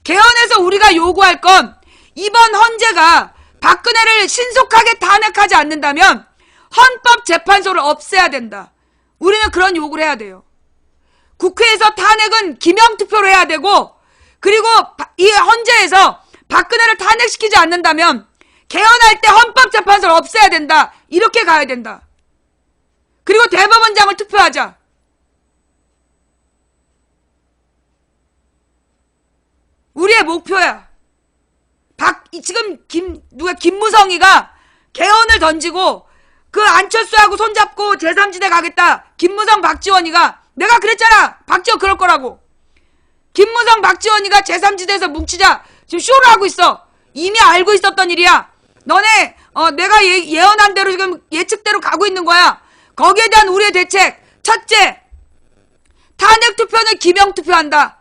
개헌에서 우리가 요구할 건 이번 헌재가 박근혜를 신속하게 탄핵하지 않는다면 헌법재판소를 없애야 된다. 우리는 그런 요구를 해야 돼요. 국회에서 탄핵은 기명투표로 해야 되고, 그리고 이 헌재에서 박근혜를 탄핵시키지 않는다면 개헌할 때 헌법재판소를 없애야 된다. 이렇게 가야 된다. 그리고 대법원장을 투표하자. 우리의 목표야. 지금 김무성이가 개헌을 던지고 그 안철수하고 손잡고 제3지대 가겠다. 김무성 박지원이가 내가 그랬잖아. 박지원 그럴 거라고. 김무성 박지원이가 제3지대에서 뭉치자. 지금 쇼를 하고 있어. 이미 알고 있었던 일이야. 너네 내가 예언한 대로 지금 예측대로 가고 있는 거야. 거기에 대한 우리의 대책. 첫째, 탄핵 투표는 기명 투표한다.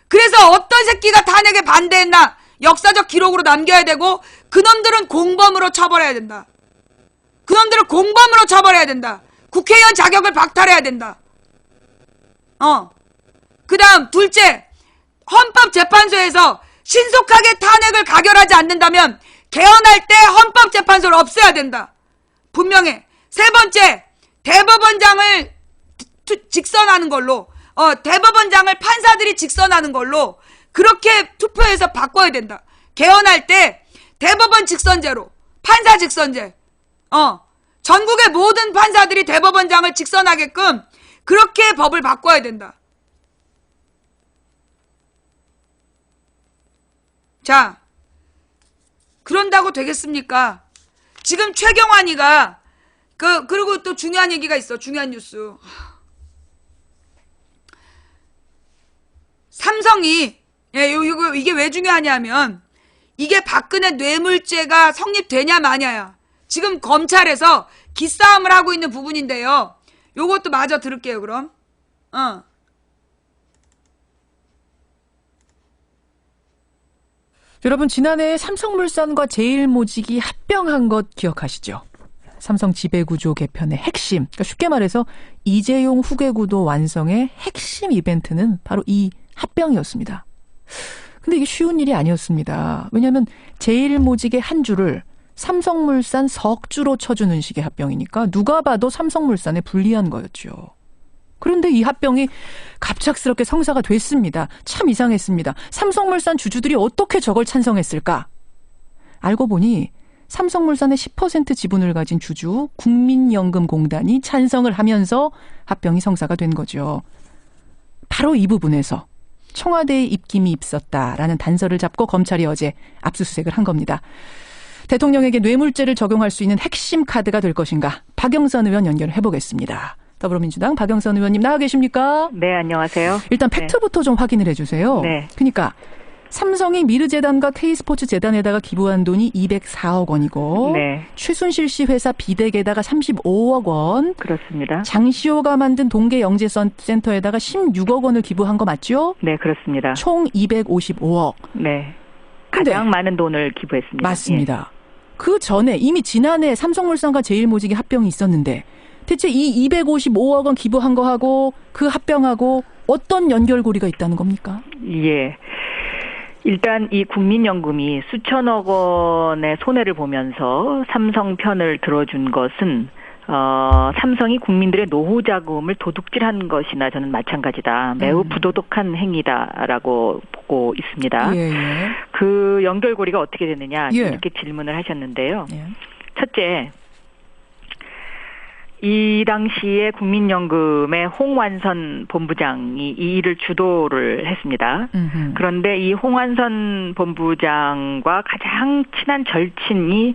그래서 어떤 새끼가 탄핵에 반대했나 역사적 기록으로 남겨야 되고, 그놈들은 공범으로 처벌해야 된다. 그놈들은 공범으로 처벌해야 된다. 국회의원 자격을 박탈해야 된다. 그 다음 둘째, 헌법재판소에서 신속하게 탄핵을 가결하지 않는다면 개헌할 때 헌법재판소를 없애야 된다. 분명해. 세 번째, 대법원장을 직선하는 걸로, 대법원장을 판사들이 직선하는 걸로 그렇게 투표해서 바꿔야 된다. 개헌할 때 대법원 직선제로, 판사 직선제. 전국의 모든 판사들이 대법원장을 직선하게끔 그렇게 법을 바꿔야 된다. 자, 그런다고 되겠습니까? 지금 최경환이가 그리고 또 중요한 얘기가 있어. 중요한 뉴스. 삼성이 이게 왜 중요하냐면 이게 박근혜 뇌물죄가 성립되냐 마냐야. 지금 검찰에서 기싸움을 하고 있는 부분인데요. 요것도 마저 들을게요. 그럼. 여러분, 지난해 삼성물산과 제일모직이 합병한 것 기억하시죠? 삼성 지배구조 개편의 핵심, 그러니까 쉽게 말해서 이재용 후계구도 완성의 핵심 이벤트는 바로 이 합병이었습니다. 근데 이게 쉬운 일이 아니었습니다. 왜냐하면 제일모직의 한 주를 삼성물산 석주로 쳐주는 식의 합병이니까 누가 봐도 삼성물산에 불리한 거였죠. 그런데 이 합병이 갑작스럽게 성사가 됐습니다. 참 이상했습니다. 삼성물산 주주들이 어떻게 저걸 찬성했을까? 알고 보니 삼성물산의 10% 지분을 가진 주주 국민연금공단이 찬성을 하면서 합병이 성사가 된 거죠. 바로 이 부분에서 청와대의 입김이 있었다라는 단서를 잡고 검찰이 어제 압수수색을 한 겁니다. 대통령에게 뇌물죄를 적용할 수 있는 핵심 카드가 될 것인가? 박영선 의원 연결해 보겠습니다. 더불어민주당 박영선 의원님 나와 계십니까? 네, 안녕하세요. 일단 팩트부터 좀 확인을 해주세요. 네. 그러니까 삼성이 미르재단과 K스포츠재단에다가 기부한 돈이 204억 원이고 네. 최순실 씨 회사 비덱에다가 35억 원. 그렇습니다. 장시호가 만든 동계영재센터에다가 16억 원을 기부한 거 맞죠? 네, 그렇습니다. 총 255억. 네. 근데 가장 많은 돈을 기부했습니다. 맞습니다. 그 전에 이미 지난해 삼성물산과 제일모직이 합병이 있었는데 대체 이 255억 원 기부한 거하고 그 합병하고 어떤 연결고리가 있다는 겁니까? 예. 일단 이 국민연금이 수천억 원의 손해를 보면서 삼성 편을 들어준 것은 삼성이 국민들의 노후 자금을 도둑질한 것이나 저는 마찬가지다. 매우 부도덕한 행위다라고 보고 있습니다. 예. 그 연결고리가 어떻게 되느냐 예. 이렇게 질문을 하셨는데요. 예. 첫째, 이 당시에 국민연금의 홍완선 본부장이 이 일을 주도를 했습니다. 그런데 이 홍완선 본부장과 가장 친한 절친이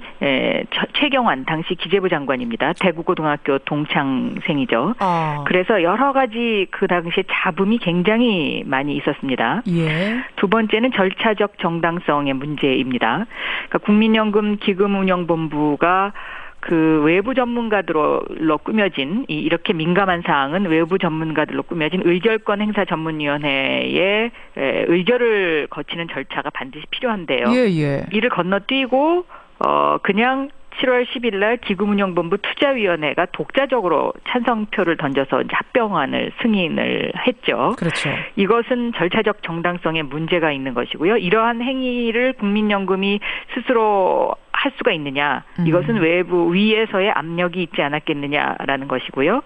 최경환 당시 기재부 장관입니다. 대구고등학교 동창생이죠. 그래서 여러 가지 그 당시에 잡음이 굉장히 많이 있었습니다. 예. 두 번째는 절차적 정당성의 문제입니다. 그러니까 국민연금 기금운영본부가 그 외부 전문가들로 꾸며진 이렇게 민감한 사항은 외부 전문가들로 꾸며진 의결권 행사 전문위원회의 의결을 거치는 절차가 반드시 필요한데요. 예. 이를 건너뛰고 그냥 7월 10일 날 기금운용본부 투자위원회가 독자적으로 찬성표를 던져서 이제 합병안을 승인을 했죠. 그렇죠. 이것은 절차적 정당성에 문제가 있는 것이고요. 이러한 행위를 국민연금이 스스로 할 수가 있느냐. 이것은 외부 위에서의 압력이 있지 않았겠느냐라는 것이고요.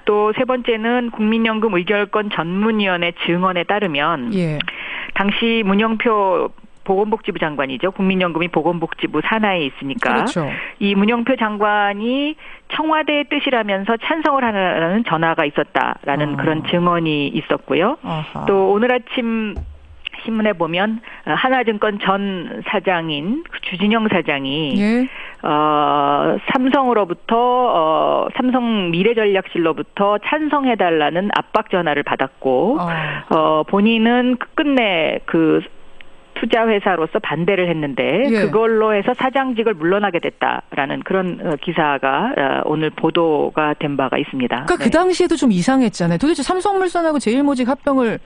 또 세 번째는 국민연금 의결권 전문위원회 증언에 따르면 예. 당시 문영표 보건복지부 장관이죠. 국민연금이 보건복지부 산하에 있으니까 그렇죠. 이 문영표 장관이 청와대의 뜻이라면서 찬성을 하라는 전화가 있었다라는 그런 증언이 있었고요. 아하. 또 오늘 아침 신문에 보면 하나증권 전 사장인 주진영 사장이 예. 삼성으로부터 삼성 미래전략실로부터 찬성해달라는 압박 전화를 받았고 본인은 끝내 그 투자 회사로서 반대를 했는데 예. 그걸로 해서 사장직을 물러나게 됐다라는 그런 기사가 오늘 보도가 된 바가 있습니다. 그러니까 그 당시에도 좀 이상했잖아요. 도대체 삼성물산하고 제일모직 합병을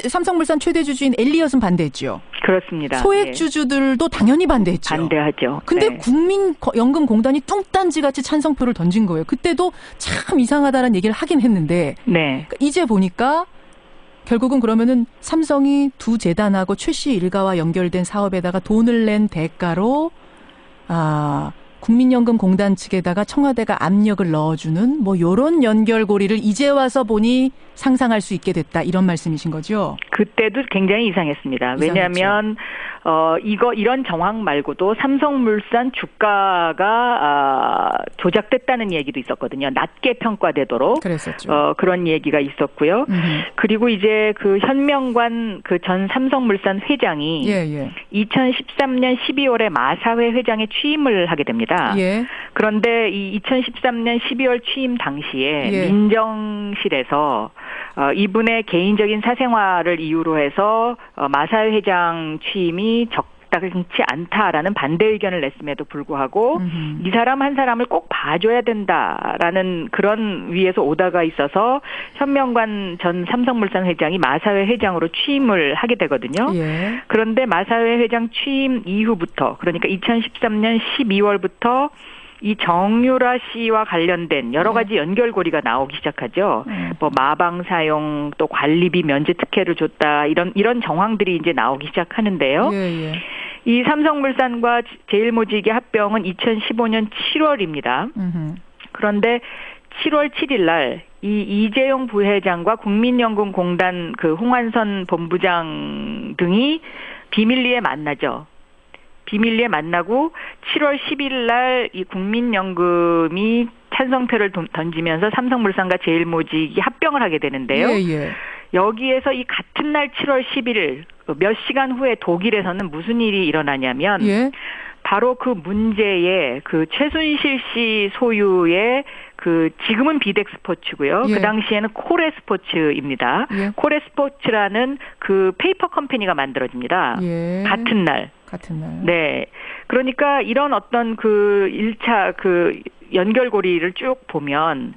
삼성물산 최대 주주인 엘리엇은 반대했죠. 그렇습니다. 소액 주주들도 당연히 반대했죠. 반대하죠. 근데 네. 국민연금공단이 뚱딴지같이 찬성표를 던진 거예요. 그때도 참 이상하다라는 얘기를 하긴 했는데 네. 이제 보니까 결국은 그러면은 삼성이 두 재단하고 최 씨 일가와 연결된 사업에다가 돈을 낸 대가로 국민연금공단 측에다가 청와대가 압력을 넣어주는 뭐 요런 연결고리를 이제 와서 보니 상상할 수 있게 됐다 이런 말씀이신 거죠? 그때도 굉장히 이상했습니다. 왜냐하면 이런 정황 말고도 삼성물산 주가가 조작됐다는 얘기도 있었거든요. 낮게 평가되도록 그랬었죠. 그런 얘기가 있었고요. 그리고 이제 그 현명관 그 전 삼성물산 회장이 2013년 12월에 마사회 회장에 취임을 하게 됩니다. 예. 그런데 이 2013년 12월 취임 당시에 민정실에서 이분의 개인적인 사생활을 이유로 해서 마사회 회장 취임이 적당치 않다라는 반대 의견을 냈음에도 불구하고 이 사람 한 사람을 꼭 봐줘야 된다라는 그런 위에서 오다가 있어서 현명관 전 삼성물산 회장이 마사회 회장으로 취임을 하게 되거든요. 예. 그런데 마사회 회장 취임 이후부터 그러니까 2013년 12월부터 이 정유라 씨와 관련된 여러 가지 연결고리가 나오기 시작하죠. 뭐 마방 사용 또 관리비 면제 특혜를 줬다 이런 정황들이 이제 나오기 시작하는데요. 이 삼성물산과 제일모직의 합병은 2015년 7월입니다. 그런데 7월 7일 날 이 이재용 부회장과 국민연금공단 그 홍한선 본부장 등이 비밀리에 만나죠. 비밀리에 만나고 7월 10일 날 이 국민연금이 찬성표를 던지면서 삼성물산과 제일모직이 합병을 하게 되는데요. 여기에서 이 같은 날 7월 11일 몇 시간 후에 독일에서는 무슨 일이 일어나냐면 바로 그 문제의 그 최순실 씨 소유의 그 지금은 비덱스포츠고요. 그 당시에는 코레스포츠입니다. 코레스포츠라는 그 페이퍼 컴퍼니가 만들어집니다. 같은 날. 네. 그러니까 이런 어떤 그 1차 그 연결고리를 쭉 보면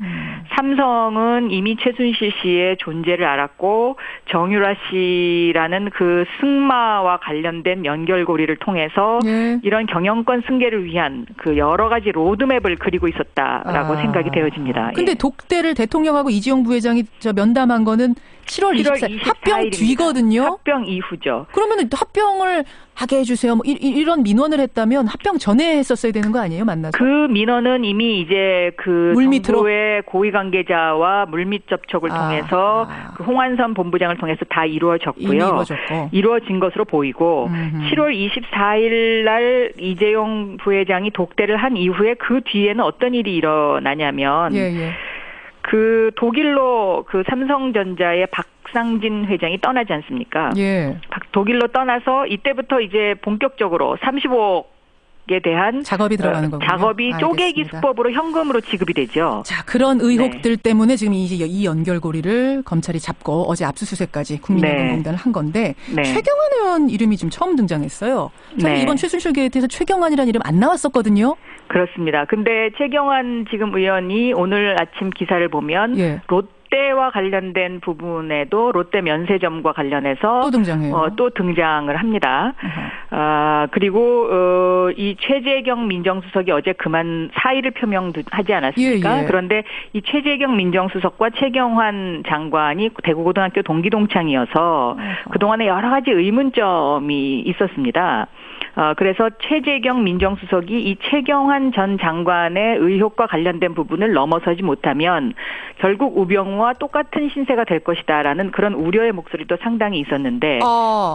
삼성은 이미 최순실 씨의 존재를 알았고 정유라 씨라는 그 승마와 관련된 연결고리를 통해서 이런 경영권 승계를 위한 그 여러 가지 로드맵을 그리고 있었다라고 생각이 되어집니다. 근데 독대를 대통령하고 이재용 부회장이 면담한 거는 7월 24일 합병 뒤거든요. 합병 이후죠. 그러면 합병을 하게 해주세요. 뭐 이런 민원을 했다면 합병 전에 했었어야 되는 거 아니에요? 만나서? 그 민원은 이미 이제 그 정부의 고위 관계자와 물밑 접촉을 통해서 그 홍한선 본부장을 통해서 다 이루어졌고요. 이루어진 것으로 보이고 7월 24일 날 이재용 부회장이 독대를 한 이후에 그 뒤에는 어떤 일이 일어나냐면 그 독일로 그 삼성전자의 박상진 회장이 떠나지 않습니까? 독일로 떠나서 이때부터 이제 본격적으로 35억에 대한 작업이 들어가는 거군요. 작업이 쪼개기 수법으로 현금으로 지급이 되죠. 자, 그런 의혹들 때문에 지금 이 연결고리를 검찰이 잡고 어제 압수수색까지 국민연금공단을 한 건데 최경환 의원 이름이 지금 처음 등장했어요. 이번 최순실 게이트에서 최경환이라는 이름 안 나왔었거든요. 그렇습니다. 근데 최경환 지금 의원이 오늘 아침 기사를 보면 롯데 롯데와 관련된 부분에도 롯데 면세점과 관련해서 또 등장해요. 또 등장을 합니다. 그리고 이 최재경 민정수석이 어제 그만 사의를 표명하지 않았습니까? 예, 예. 그런데 이 최재경 민정수석과 최경환 장관이 대구고등학교 동기동창이어서 그동안에 여러 가지 의문점이 있었습니다. 그래서 최재경 민정수석이 이 최경환 전 장관의 의혹과 관련된 부분을 넘어서지 못하면 결국 우병우와 똑같은 신세가 될 것이다라는 그런 우려의 목소리도 상당히 있었는데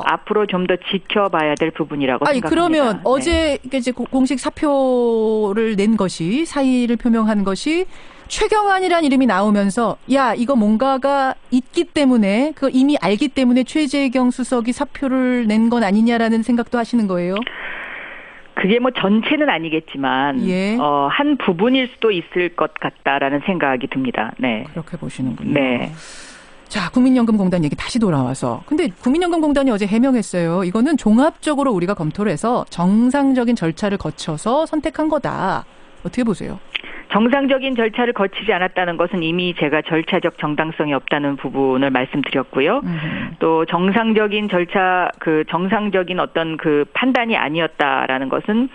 앞으로 좀 더 지켜봐야 될 부분이라고 생각합니다. 그러면 네. 어제 이제 공식 사표를 낸 것이 사의를 표명한 것이 최경환이라는 이름이 나오면서 야 이거 뭔가가 있기 때문에 그거 이미 알기 때문에 최재경 수석이 사표를 낸 건 아니냐라는 생각도 하시는 거예요? 그게 뭐 전체는 아니겠지만 예. 한 부분일 수도 있을 것 같다라는 생각이 듭니다. 네. 그렇게 보시는군요. 네. 자, 국민연금공단 얘기 다시 돌아와서. 근데 국민연금공단이 어제 해명했어요. 이거는 종합적으로 우리가 검토를 해서 정상적인 절차를 거쳐서 선택한 거다. 어떻게 보세요? 정상적인 절차를 거치지 않았다는 것은 이미 제가 절차적 정당성이 없다는 부분을 말씀드렸고요. 또 정상적인 절차, 정상적인 어떤 판단이 아니었다라는 것은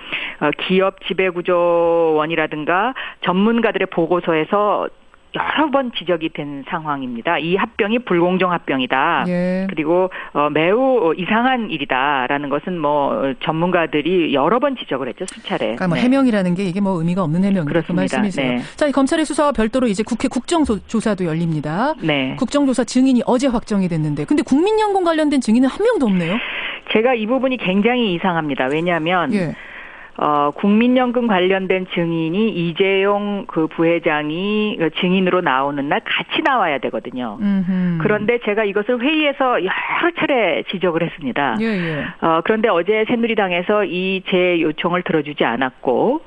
기업 지배구조원이라든가 전문가들의 보고서에서 여러 번 지적이 된 상황입니다. 이 합병이 불공정 합병이다. 예. 그리고 매우 이상한 일이다라는 것은 뭐 전문가들이 여러 번 지적을 했죠, 수차례. 그러니까 뭐 해명이라는 게 이게 뭐 의미가 없는 해명이다. 그 그렇습니다. 말씀이세요. 네. 자, 이 검찰의 수사와 별도로 이제 국회 국정조사도 열립니다. 네. 국정조사 증인이 어제 확정이 됐는데, 근데 국민연금 관련된 증인은 한 명도 없네요. 제가 이 부분이 굉장히 이상합니다. 왜냐하면 예. 국민연금 관련된 증인이 이재용 부회장이 증인으로 나오는 날 같이 나와야 되거든요. 그런데 제가 이것을 회의에서 여러 차례 지적을 했습니다. 예, 예. 그런데 어제 새누리당에서 이 제 요청을 들어주지 않았고,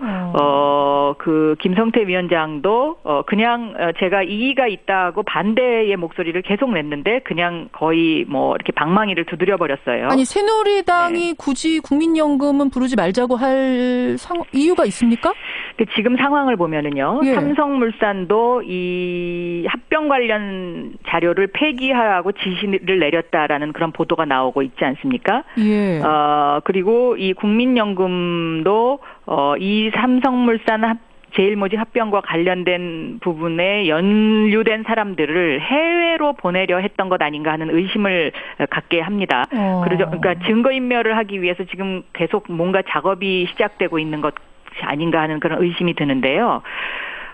김성태 위원장도 그냥 제가 이의가 있다고 반대의 목소리를 계속 냈는데 그냥 거의 뭐 이렇게 방망이를 두드려 버렸어요. 아니, 새누리당이 굳이 국민연금은 부르지 말자고 할 이유가 있습니까? 지금 상황을 보면은요, 예. 삼성물산도 이 합병 관련 자료를 폐기하라고 지시를 내렸다라는 그런 보도가 나오고 있지 않습니까? 예. 그리고 이 국민연금도 이 삼성물산 제일모직 합병과 관련된 부분에 연루된 사람들을 해외로 보내려 했던 것 아닌가 하는 의심을 갖게 합니다. 그러니까 증거인멸을 하기 위해서 지금 계속 뭔가 작업이 시작되고 있는 것 아닌가 하는 그런 의심이 드는데요.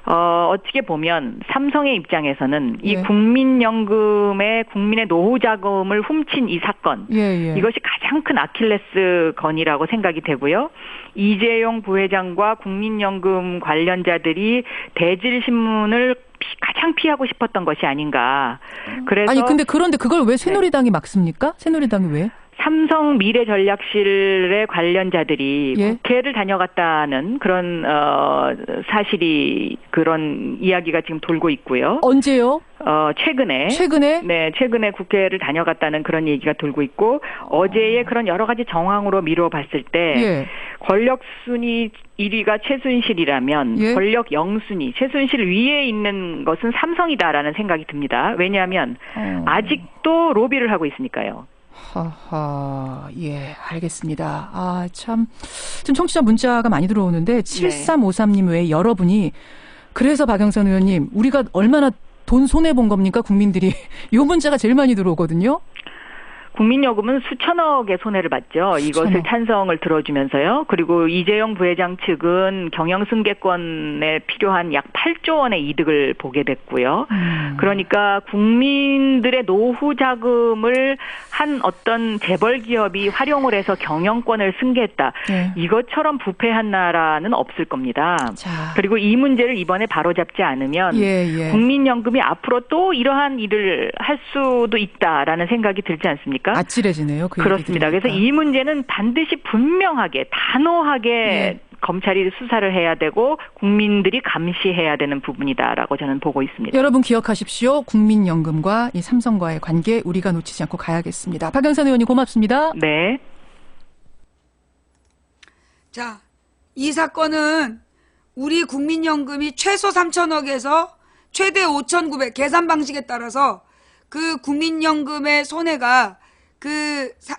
어떻게 보면 삼성의 입장에서는 이 국민연금의 국민의 노후 자금을 훔친 이 사건, 이것이 가장 큰 아킬레스 건이라고 생각이 되고요. 이재용 부회장과 국민연금 관련자들이 대질신문을 가장 피하고 싶었던 것이 아닌가. 그래서 아니 근데 그런데 그걸 왜 새누리당이 막습니까? 새누리당이 왜? 삼성 미래전략실의 관련자들이 예? 국회를 다녀갔다는 그런 사실이 그런 이야기가 지금 돌고 있고요. 언제요? 최근에 최근에 국회를 다녀갔다는 그런 얘기가 돌고 있고 어제의 그런 여러 가지 정황으로 미루어 봤을 때 권력 순위 1위가 최순실이라면 권력 0순위 최순실 위에 있는 것은 삼성이다라는 생각이 듭니다. 왜냐하면 아직도 로비를 하고 있으니까요. 하하, 예, 알겠습니다. 아, 참. 지금 청취자 문자가 많이 들어오는데, 7353님 외에 여러분이, 그래서 박영선 의원님, 우리가 얼마나 돈 손해본 겁니까, 국민들이? 요 문자가 제일 많이 들어오거든요. 국민요금은 수천억의 손해를 봤죠. 이것을 찬성을 들어주면서요. 그리고 이재용 부회장 측은 경영승계권에 필요한 약 8조 원의 이득을 보게 됐고요. 그러니까 국민들의 노후 자금을 한 어떤 재벌 기업이 활용을 해서 경영권을 승계했다. 이것처럼 부패한 나라는 없을 겁니다. 그리고 이 문제를 이번에 바로잡지 않으면 국민연금이 앞으로 또 이러한 일을 할 수도 있다라는 생각이 들지 않습니까? 아찔해지네요. 그렇습니다. 그래서 이 문제는 반드시 분명하게 단호하게 검찰이 수사를 해야 되고 국민들이 감시해야 되는 부분이다라고 저는 보고 있습니다. 여러분 기억하십시오. 국민연금과 이 삼성과의 관계 우리가 놓치지 않고 가야겠습니다. 박영선 의원님 고맙습니다. 네. 자, 이 사건은 우리 국민연금이 최소 3천억에서 최대 5,900 계산 방식에 따라서 그 국민연금의 손해가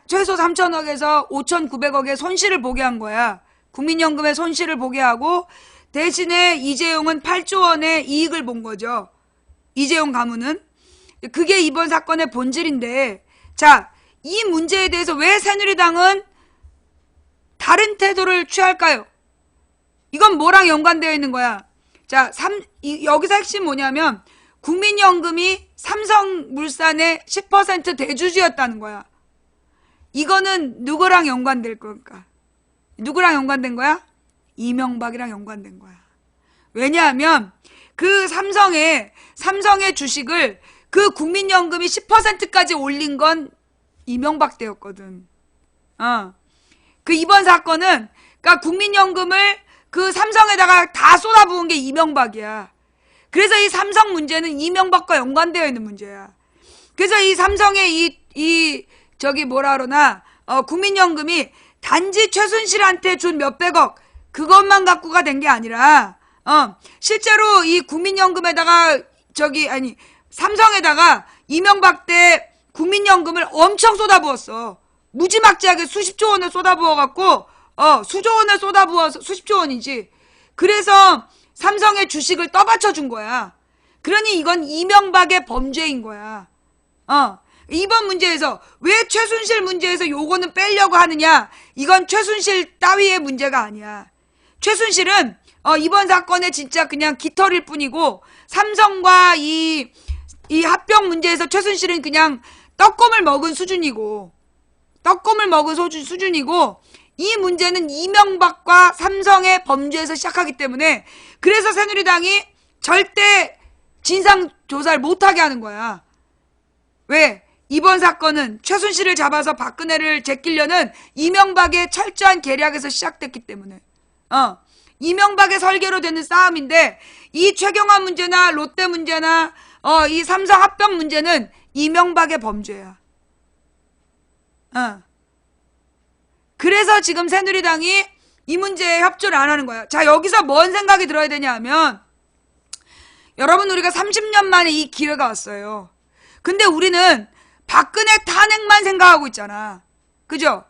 최소 3,000억에서 5,900억의 손실을 보게 한 거야. 국민연금의 손실을 보게 하고 대신에 이재용은 8조 원의 이익을 본 거죠. 이재용 가문은. 그게 이번 사건의 본질인데, 자, 이 문제에 대해서 왜 새누리당은 다른 태도를 취할까요? 이건 뭐랑 연관되어 있는 거야? 자, 여기서 핵심 뭐냐면 국민연금이 삼성물산의 10% 대주주였다는 거야. 이거는 누구랑 연관될 걸까? 누구랑 연관된 거야? 이명박이랑 연관된 거야. 왜냐하면 그 삼성의 주식을 그 국민연금이 10%까지 올린 건 이명박 때였거든. 그 이번 사건은 그러니까 국민연금을 그 삼성에다가 다 쏟아부은 게 이명박이야. 그래서 이 삼성 문제는 이명박과 연관되어 있는 문제야. 그래서 이 삼성의 국민연금이 단지 최순실한테 준 몇백억 그것만 갖고가 된 게 아니라 실제로 이 국민연금에다가 삼성에다가 이명박 때 국민연금을 엄청 쏟아부었어. 무지막지하게 수십조 원을 쏟아부어갖고 수조 원을 쏟아부어서 수십조 원이지. 그래서 삼성의 주식을 떠받쳐 준 거야. 그러니 이건 이명박의 범죄인 거야. 이번 문제에서 왜 최순실 문제에서 요거는 빼려고 하느냐? 이건 최순실 따위의 문제가 아니야. 최순실은 이번 사건에 진짜 그냥 깃털일 뿐이고 삼성과 이 합병 문제에서 최순실은 그냥 떡곰을 먹은 수준이고 이 문제는 이명박과 삼성의 범죄에서 시작하기 때문에 그래서 새누리당이 절대 진상조사를 못하게 하는 거야. 왜? 이번 사건은 최순실을 잡아서 박근혜를 제끼려는 이명박의 철저한 계략에서 시작됐기 때문에 이명박의 설계로 되는 싸움인데 이 최경환 문제나 롯데 문제나 이 삼성 합병 문제는 이명박의 범죄야. 그래서 지금 새누리당이 이 문제에 협조를 안 하는 거야. 자, 여기서 뭔 생각이 들어야 되냐 하면 여러분 우리가 30년 만에 이 기회가 왔어요. 근데 우리는 박근혜 탄핵만 생각하고 있잖아. 그죠?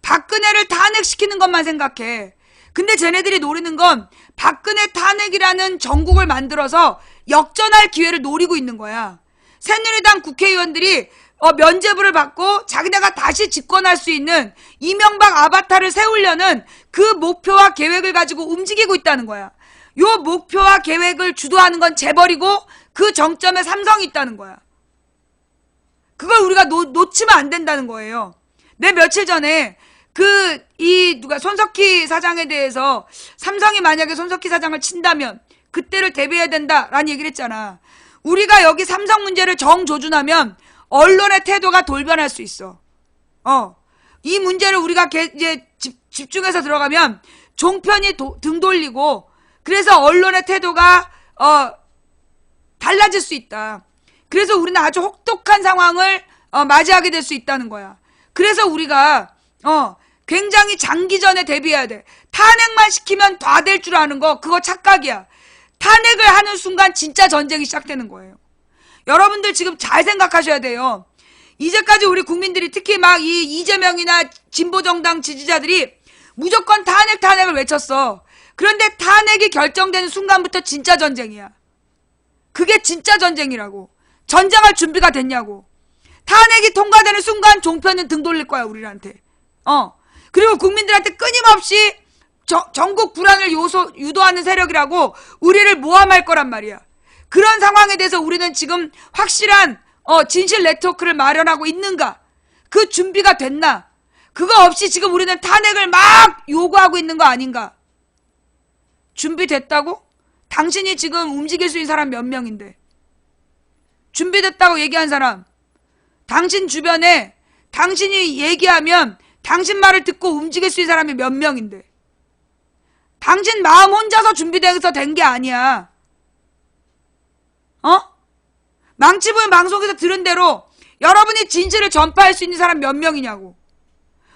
박근혜를 탄핵시키는 것만 생각해. 근데 쟤네들이 노리는 건 박근혜 탄핵이라는 정국을 만들어서 역전할 기회를 노리고 있는 거야. 새누리당 국회의원들이 면죄부를 받고 자기네가 다시 집권할 수 있는 이명박 아바타를 세우려는 그 목표와 계획을 가지고 움직이고 있다는 거야. 요 목표와 계획을 주도하는 건 재벌이고 그 정점에 삼성이 있다는 거야. 그걸 우리가 놓치면 안 된다는 거예요. 내 며칠 전에 손석희 사장에 대해서 삼성이 만약에 손석희 사장을 친다면 그때를 대비해야 된다라는 얘기를 했잖아. 우리가 여기 삼성 문제를 정조준하면 언론의 태도가 돌변할 수 있어. 이 문제를 우리가 이제 집중해서 들어가면 종편이 등 돌리고 그래서 언론의 태도가 달라질 수 있다. 그래서 우리는 아주 혹독한 상황을 맞이하게 될 수 있다는 거야. 그래서 우리가 굉장히 장기전에 대비해야 돼. 탄핵만 시키면 다 될 줄 아는 거 그거 착각이야. 탄핵을 하는 순간 진짜 전쟁이 시작되는 거예요. 여러분들 지금 잘 생각하셔야 돼요. 이제까지 우리 국민들이 특히 막 이 이재명이나 진보정당 지지자들이 무조건 탄핵을 외쳤어. 그런데 탄핵이 결정되는 순간부터 진짜 전쟁이야. 그게 진짜 전쟁이라고. 전쟁할 준비가 됐냐고. 탄핵이 통과되는 순간 종편은 등 돌릴 거야 우리한테. 그리고 국민들한테 끊임없이 전국 불안을 유도하는 세력이라고 우리를 모함할 거란 말이야. 그런 상황에 대해서 우리는 지금 확실한 진실 네트워크를 마련하고 있는가? 그 준비가 됐나? 그거 없이 지금 우리는 탄핵을 막 요구하고 있는 거 아닌가? 준비됐다고? 당신이 지금 움직일 수 있는 사람 몇 명인데? 준비됐다고 얘기한 사람, 당신 주변에 당신이 얘기하면 당신 말을 듣고 움직일 수 있는 사람이 몇 명인데? 당신 마음 혼자서 준비돼서 된 게 아니야. 망치보는 방송에서 들은 대로 여러분이 진실을 전파할 수 있는 사람 몇 명이냐고.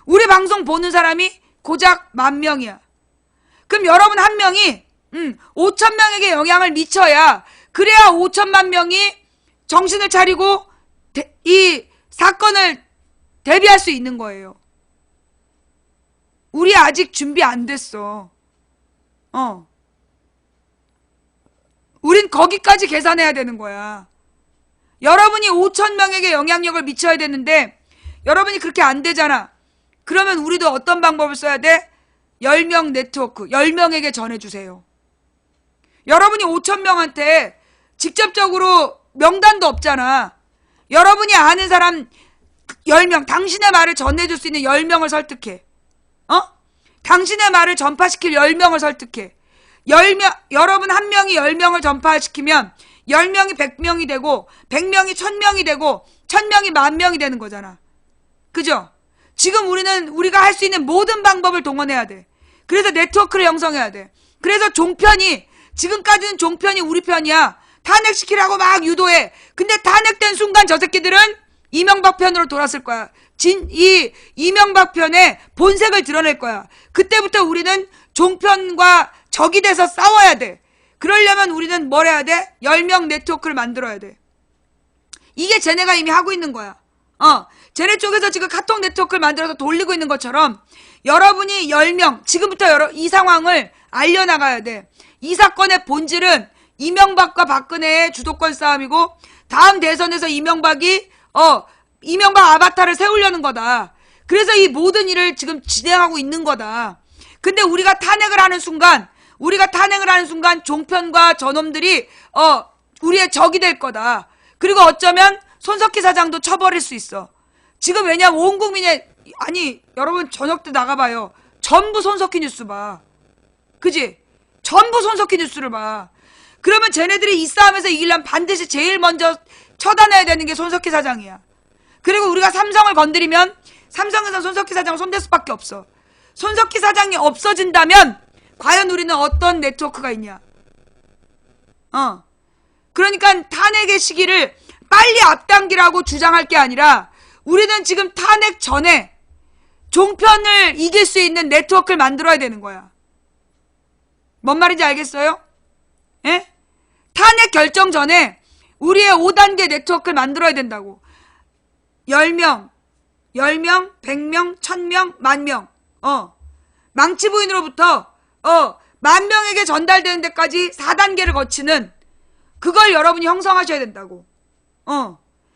우리 방송 보는 사람이 고작 10,000명이야. 그럼 여러분 한 명이 5,000명에게 영향을 미쳐야 그래야 5천만 명이 정신을 차리고 이 사건을 대비할 수 있는 거예요. 우리 아직 준비 안 됐어. 우린 거기까지 계산해야 되는 거야. 여러분이 5천 명에게 영향력을 미쳐야 되는데 여러분이 그렇게 안 되잖아. 그러면 우리도 어떤 방법을 써야 돼? 10명 네트워크, 10명에게 전해주세요. 여러분이 5천 명한테 직접적으로 명단도 없잖아. 여러분이 아는 사람 10명, 당신의 말을 전해줄 수 있는 10명을 설득해. 당신의 말을 전파시킬 10명을 설득해. 10명, 여러분 한 명이 10명을 전파시키면 10명이 100명이 되고 100명이 1000명이 되고 1000명이 10,000명이 되는 거잖아. 그죠? 지금 우리가 할 수 있는 모든 방법을 동원해야 돼. 그래서 네트워크를 형성해야 돼. 그래서 종편이, 지금까지는 종편이 우리 편이야. 탄핵시키라고 막 유도해. 근데 탄핵된 순간 저 새끼들은 이명박 편으로 돌았을 거야. 이 이명박 편의 본색을 드러낼 거야. 그때부터 우리는 종편과 적이 돼서 싸워야 돼. 그러려면 우리는 뭘 해야 돼? 10명 네트워크를 만들어야 돼. 이게 쟤네가 이미 하고 있는 거야. 쟤네 쪽에서 지금 카톡 네트워크를 만들어서 돌리고 있는 것처럼 여러분이 10명, 지금부터 이 상황을 알려나가야 돼. 이 사건의 본질은 이명박과 박근혜의 주도권 싸움이고 다음 대선에서 이명박 아바타를 세우려는 거다. 그래서 이 모든 일을 지금 진행하고 있는 거다. 근데 우리가 탄핵을 하는 순간 종편과 저놈들이 우리의 적이 될 거다. 그리고 어쩌면 손석희 사장도 쳐버릴 수 있어. 지금 왜냐면 온 국민이, 여러분 저녁 때 나가봐요. 전부 손석희 뉴스 봐. 그지? 전부 손석희 뉴스를 봐. 그러면 쟤네들이 이 싸움에서 이기려면 반드시 제일 먼저 처단해야 되는 게 손석희 사장이야. 그리고 우리가 삼성을 건드리면 삼성에서 손석희 사장을 손댈 수밖에 없어. 손석희 사장이 없어진다면 과연 우리는 어떤 네트워크가 있냐. 그러니까 탄핵의 시기를 빨리 앞당기라고 주장할 게 아니라 우리는 지금 탄핵 전에 종편을 이길 수 있는 네트워크를 만들어야 되는 거야. 뭔 말인지 알겠어요? 예? 탄핵 결정 전에 우리의 5단계 네트워크를 만들어야 된다고. 10명, 100명, 1000명, 10,000명. 망치 부인으로부터 10,000명에게 전달되는 데까지 4단계를 거치는 그걸 여러분이 형성하셔야 된다고.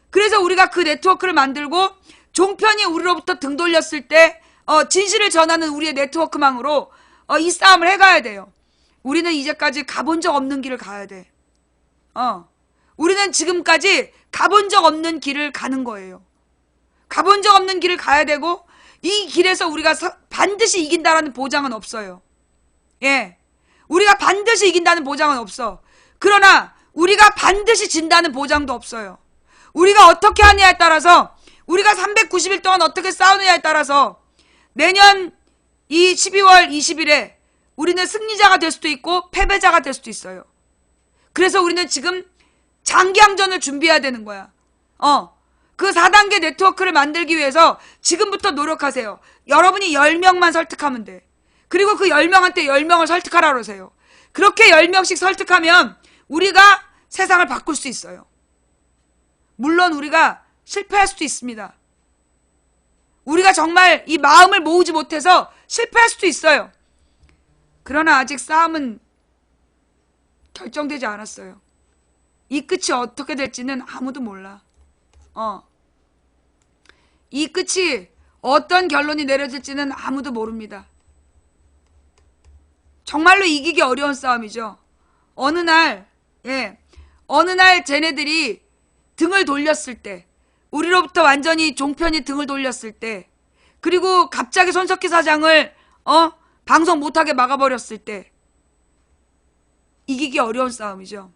그래서 우리가 그 네트워크를 만들고 종편이 우리로부터 등 돌렸을 때 진실을 전하는 우리의 네트워크망으로 이 싸움을 해가야 돼요. 우리는 이제까지 가본 적 없는 길을 가야 돼. 우리는 지금까지 가본 적 없는 길을 가는 거예요. 가본 적 없는 길을 가야 되고 이 길에서 우리가 반드시 이긴다라는 보장은 없어요. 예, 우리가 반드시 이긴다는 보장은 없어. 그러나 우리가 반드시 진다는 보장도 없어요. 우리가 어떻게 하느냐에 따라서, 우리가 390일 동안 어떻게 싸우느냐에 따라서 내년 이 12월 20일에 우리는 승리자가 될 수도 있고 패배자가 될 수도 있어요. 그래서 우리는 지금 장기항전을 준비해야 되는 거야. 그 4단계 네트워크를 만들기 위해서 지금부터 노력하세요. 여러분이 10명만 설득하면 돼. 그리고 그 10명한테 10명을 설득하라 그러세요. 그렇게 10명씩 설득하면 우리가 세상을 바꿀 수 있어요. 물론 우리가 실패할 수도 있습니다. 우리가 정말 이 마음을 모으지 못해서 실패할 수도 있어요. 그러나 아직 싸움은 결정되지 않았어요. 이 끝이 어떻게 될지는 아무도 몰라. 이 끝이 어떤 결론이 내려질지는 아무도 모릅니다. 정말로 이기기 어려운 싸움이죠. 어느 날 쟤네들이 등을 돌렸을 때, 우리로부터 완전히 종편이 등을 돌렸을 때, 그리고 갑자기 손석희 사장을 방송 못하게 막아버렸을 때 이기기 어려운 싸움이죠.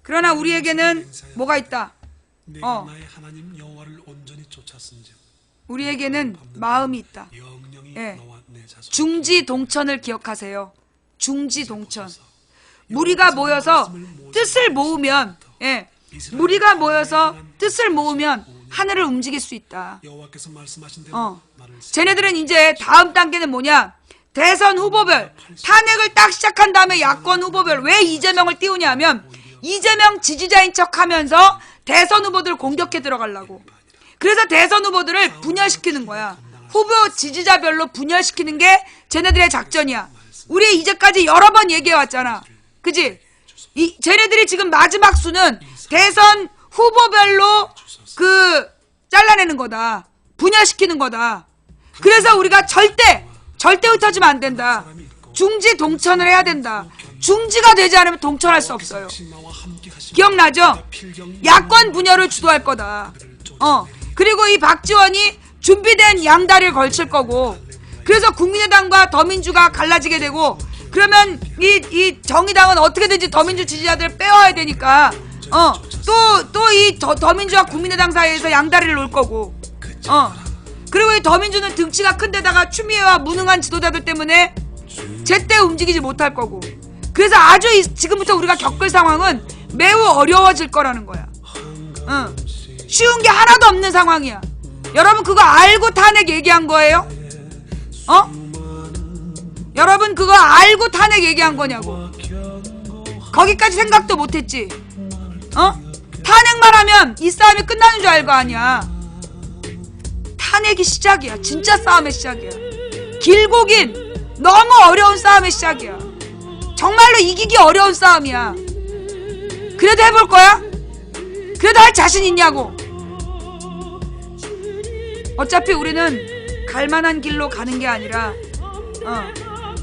그러나 우리에게는 뭐가 있다. 우리에게는 마음이 있다. 예. 중지동천을 기억하세요. 중지동천. 무리가 모여서 뜻을 모으면, 무리가 모여서 뜻을 모으면 하늘을 움직일 수 있다. 쟤네들은 이제 다음 단계는 뭐냐? 대선 후보별 탄핵을 딱 시작한 다음에 야권 후보별 왜 이재명을 띄우냐면 이재명 지지자인 척하면서 대선 후보들을 공격해 들어가려고. 그래서 대선 후보들을 분열시키는 거야. 후보 지지자별로 분열시키는 게 쟤네들의 작전이야. 우리 이제까지 여러 번 얘기해왔잖아. 그지? 쟤네들이 지금 마지막 수는 대선 후보별로 잘라내는 거다. 분열시키는 거다. 그래서 우리가 절대 흩어지면 안 된다. 중지 동천을 해야 된다. 중지가 되지 않으면 동천할 수 없어요. 기억나죠? 야권 분열을 주도할 거다. 그리고 이 박지원이 준비된 양다리를 걸칠 거고, 그래서 국민의당과 더민주가 갈라지게 되고, 그러면 이 정의당은 어떻게든지 더민주 지지자들을 빼와야 되니까 또 이 더민주와 국민의당 사이에서 양다리를 놓을 거고, 그리고 이 더민주는 등치가 큰 데다가 추미애와 무능한 지도자들 때문에 제때 움직이지 못할 거고, 그래서 아주 지금부터 우리가 겪을 상황은 매우 어려워질 거라는 거야. 쉬운 게 하나도 없는 상황이야. 여러분 그거 알고 탄핵 얘기한 거예요? 여러분 그거 알고 탄핵 얘기한 거냐고. 거기까지 생각도 못했지. 탄핵만 하면 이 싸움이 끝나는 줄 알고 아니야. 탄핵이 시작이야. 진짜 싸움의 시작이야. 길고 긴 너무 어려운 싸움의 시작이야. 정말로 이기기 어려운 싸움이야. 그래도 해볼 거야? 그래도 할 자신 있냐고. 어차피 우리는 갈 만한 길로 가는 게 아니라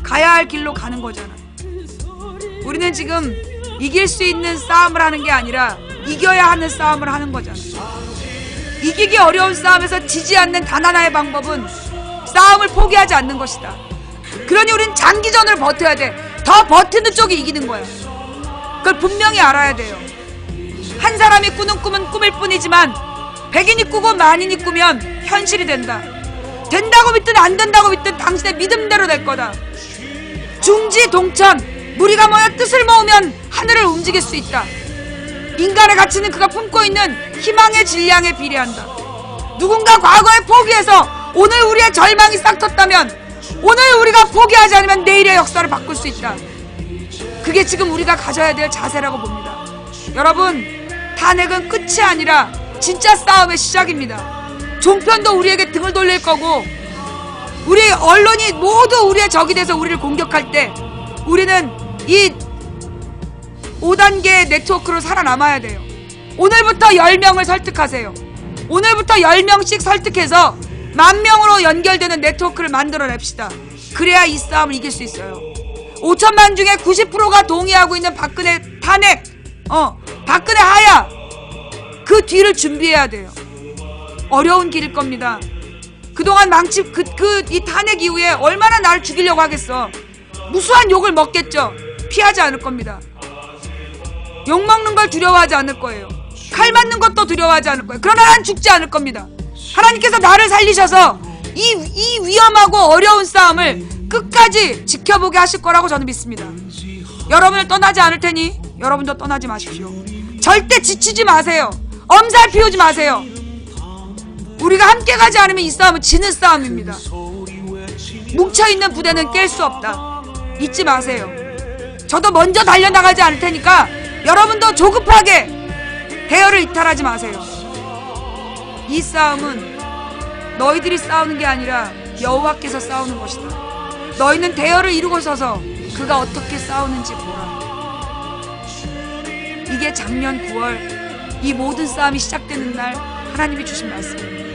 가야 할 길로 가는 거잖아. 우리는 지금 이길 수 있는 싸움을 하는 게 아니라 이겨야 하는 싸움을 하는 거잖아. 이기기 어려운 싸움에서 지지 않는 단 하나의 방법은 싸움을 포기하지 않는 것이다. 그러니 우린 장기전을 버텨야 돼. 더 버티는 쪽이 이기는 거야. 그걸 분명히 알아야 돼요. 한 사람이 꾸는 꿈은 꿈일 뿐이지만 100인이 꾸고 만인이 꾸면 현실이 된다. 된다고 믿든 안 된다고 믿든 당신의 믿음대로 될 거다. 중지 동천, 무리가 모여 뜻을 모으면 하늘을 움직일 수 있다. 인간의 가치는 그가 품고 있는 희망의 질량에 비례한다. 누군가 과거에 포기해서 오늘 우리의 절망이 싹텄다면 오늘 우리가 포기하지 않으면 내일의 역사를 바꿀 수 있다. 그게 지금 우리가 가져야 될 자세라고 봅니다. 여러분, 탄핵은 끝이 아니라 진짜 싸움의 시작입니다. 종편도 우리에게 등을 돌릴 거고, 우리 언론이 모두 우리의 적이 돼서 우리를 공격할 때 우리는 이 5단계 네트워크로 살아남아야 돼요. 오늘부터 10명을 설득하세요. 오늘부터 10명씩 설득해서 10,000명으로 연결되는 네트워크를 만들어냅시다. 그래야 이 싸움을 이길 수 있어요. 5천만 중에 90%가 동의하고 있는 박근혜 탄핵, 박근혜 하야, 그 뒤를 준비해야 돼요. 어려운 길일 겁니다. 그동안 이 탄핵 이후에 얼마나 나를 죽이려고 하겠어. 무수한 욕을 먹겠죠. 피하지 않을 겁니다. 욕 먹는 걸 두려워하지 않을 거예요. 칼 맞는 것도 두려워하지 않을 거예요. 그러나 난 죽지 않을 겁니다. 하나님께서 나를 살리셔서 이 위험하고 어려운 싸움을 끝까지 지켜보게 하실 거라고 저는 믿습니다. 여러분을 떠나지 않을 테니 여러분도 떠나지 마십시오. 절대 지치지 마세요. 엄살 피우지 마세요. 우리가 함께 가지 않으면 이 싸움은 지는 싸움입니다. 뭉쳐있는 부대는 깰 수 없다. 잊지 마세요. 저도 먼저 달려나가지 않을 테니까 여러분도 조급하게 대열을 이탈하지 마세요. 이 싸움은 너희들이 싸우는 게 아니라 여호와께서 싸우는 것이다. 너희는 대열을 이루고 서서 그가 어떻게 싸우는지 보라. 이게 작년 9월 이 모든 싸움이 시작되는 날 하나님이 주신 말씀입니다.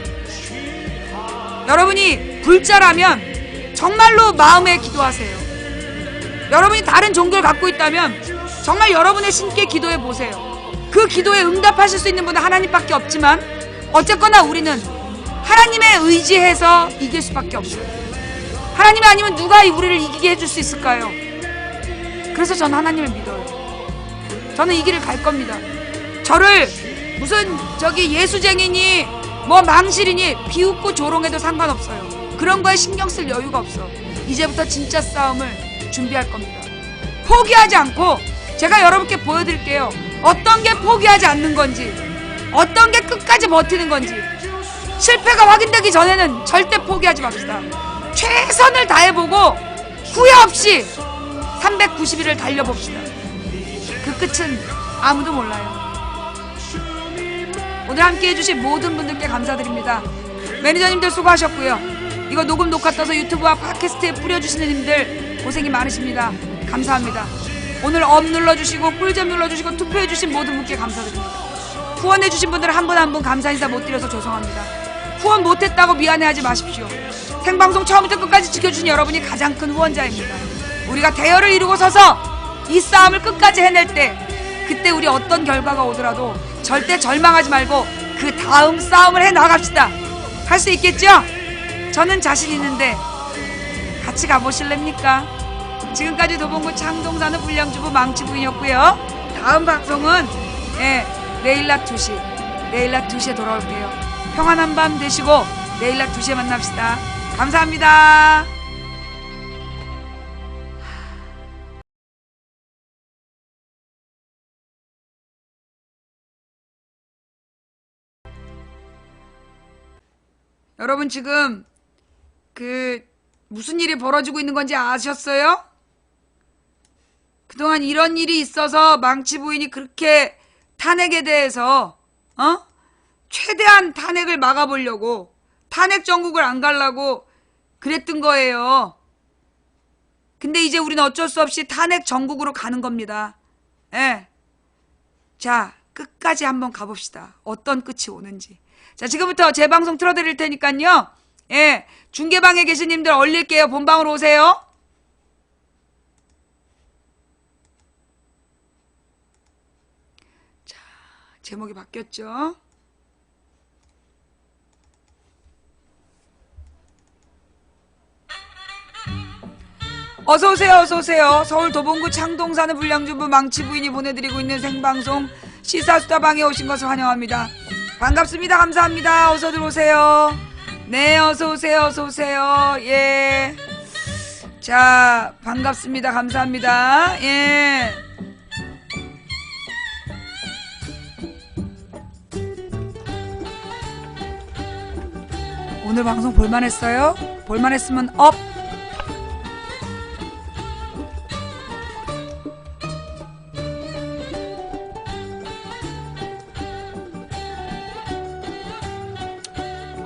여러분이 불자라면 정말로 마음에 기도하세요. 여러분이 다른 종교를 갖고 있다면 정말 여러분의 신께 기도해 보세요. 그 기도에 응답하실 수 있는 분은 하나님밖에 없지만 어쨌거나 우리는 하나님의 의지해서 이길 수밖에 없어요. 하나님이 아니면 누가 우리를 이기게 해줄 수 있을까요? 그래서 저는 하나님을 믿어요. 저는 이 길을 갈 겁니다. 저를 무슨 예수쟁이니 뭐 망실이니 비웃고 조롱해도 상관없어요. 그런 거에 신경 쓸 여유가 없어. 이제부터 진짜 싸움을 준비할 겁니다. 포기하지 않고 제가 여러분께 보여드릴게요. 어떤 게 포기하지 않는 건지, 어떤 게 끝까지 버티는 건지. 실패가 확인되기 전에는 절대 포기하지 맙시다. 최선을 다해보고 후회 없이 390일을 달려봅시다. 그 끝은 아무도 몰라요. 오늘 함께 해주신 모든 분들께 감사드립니다. 매니저님들 수고하셨고요. 이거 녹음 녹화 떠서 유튜브와 팟캐스트에 뿌려주시는 님들 고생이 많으십니다. 감사합니다. 오늘 업 눌러주시고 꿀잼 눌러주시고 투표해주신 모든 분께 감사드립니다. 후원해주신 분들 한 분 한 분 감사 인사 못 드려서 죄송합니다. 후원 못했다고 미안해하지 마십시오. 생방송 처음부터 끝까지 지켜주신 여러분이 가장 큰 후원자입니다. 우리가 대열을 이루고 서서 이 싸움을 끝까지 해낼 때, 그때 우리 어떤 결과가 오더라도 절대 절망하지 말고 그 다음 싸움을 해 나갑시다. 할 수 있겠죠? 저는 자신 있는데 같이 가보실랍니까? 지금까지 도봉구 창동사는 불량주부 망치부인이었고요. 다음 방송은 내일 낮 2시에 돌아올게요. 평안한 밤 되시고 내일 낮 2시에 만납시다. 감사합니다. 여러분 지금 무슨 일이 벌어지고 있는 건지 아셨어요? 그동안 이런 일이 있어서 망치 부인이 그렇게 탄핵에 대해서 최대한 탄핵을 막아보려고, 탄핵 정국을 안 가려고 그랬던 거예요. 근데 이제 우리는 어쩔 수 없이 탄핵 정국으로 가는 겁니다. 예. 자, 끝까지 한번 가봅시다. 어떤 끝이 오는지. 자, 지금부터 제 방송 틀어드릴 테니까요. 예, 중계방에 계신 님들 얼릴게요. 본방으로 오세요. 자, 제목이 바뀌었죠. 어서오세요, 어서오세요. 서울 도봉구 창동 사는 불량주부 망치부인이 보내드리고 있는 생방송 시사수다방에 오신 것을 환영합니다. 반갑습니다. 감사합니다. 어서 들어오세요. 네, 어서오세요, 어서오세요. 예. 자, 반갑습니다. 감사합니다. 예. 오늘 방송 볼만했어요? 볼만했으면 업!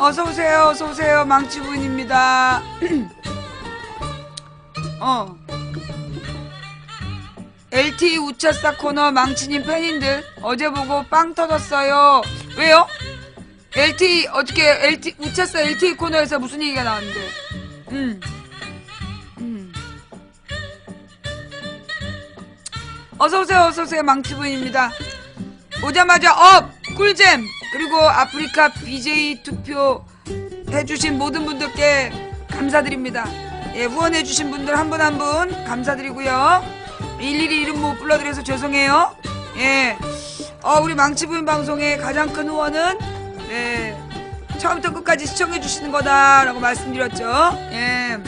어서오세요, 어서오세요. 망치부인입니다. LTE 우차싸 코너 망치님 팬인들 어제 보고 빵 터졌어요. 왜요? LTE 우차싸 LTE 코너에서 무슨 얘기가 나왔는데? 어서오세요, 어서오세요. 망치부인입니다. 오자마자 업! 꿀잼! 그리고 아프리카 BJ 투표 해주신 모든 분들께 감사드립니다. 예, 후원해주신 분들 한 분 한 분 감사드리고요. 일일이 이름 못 불러드려서 죄송해요. 예, 우리 망치부인 방송의 가장 큰 후원은 처음부터 끝까지 시청해주시는 거다라고 말씀드렸죠. 예,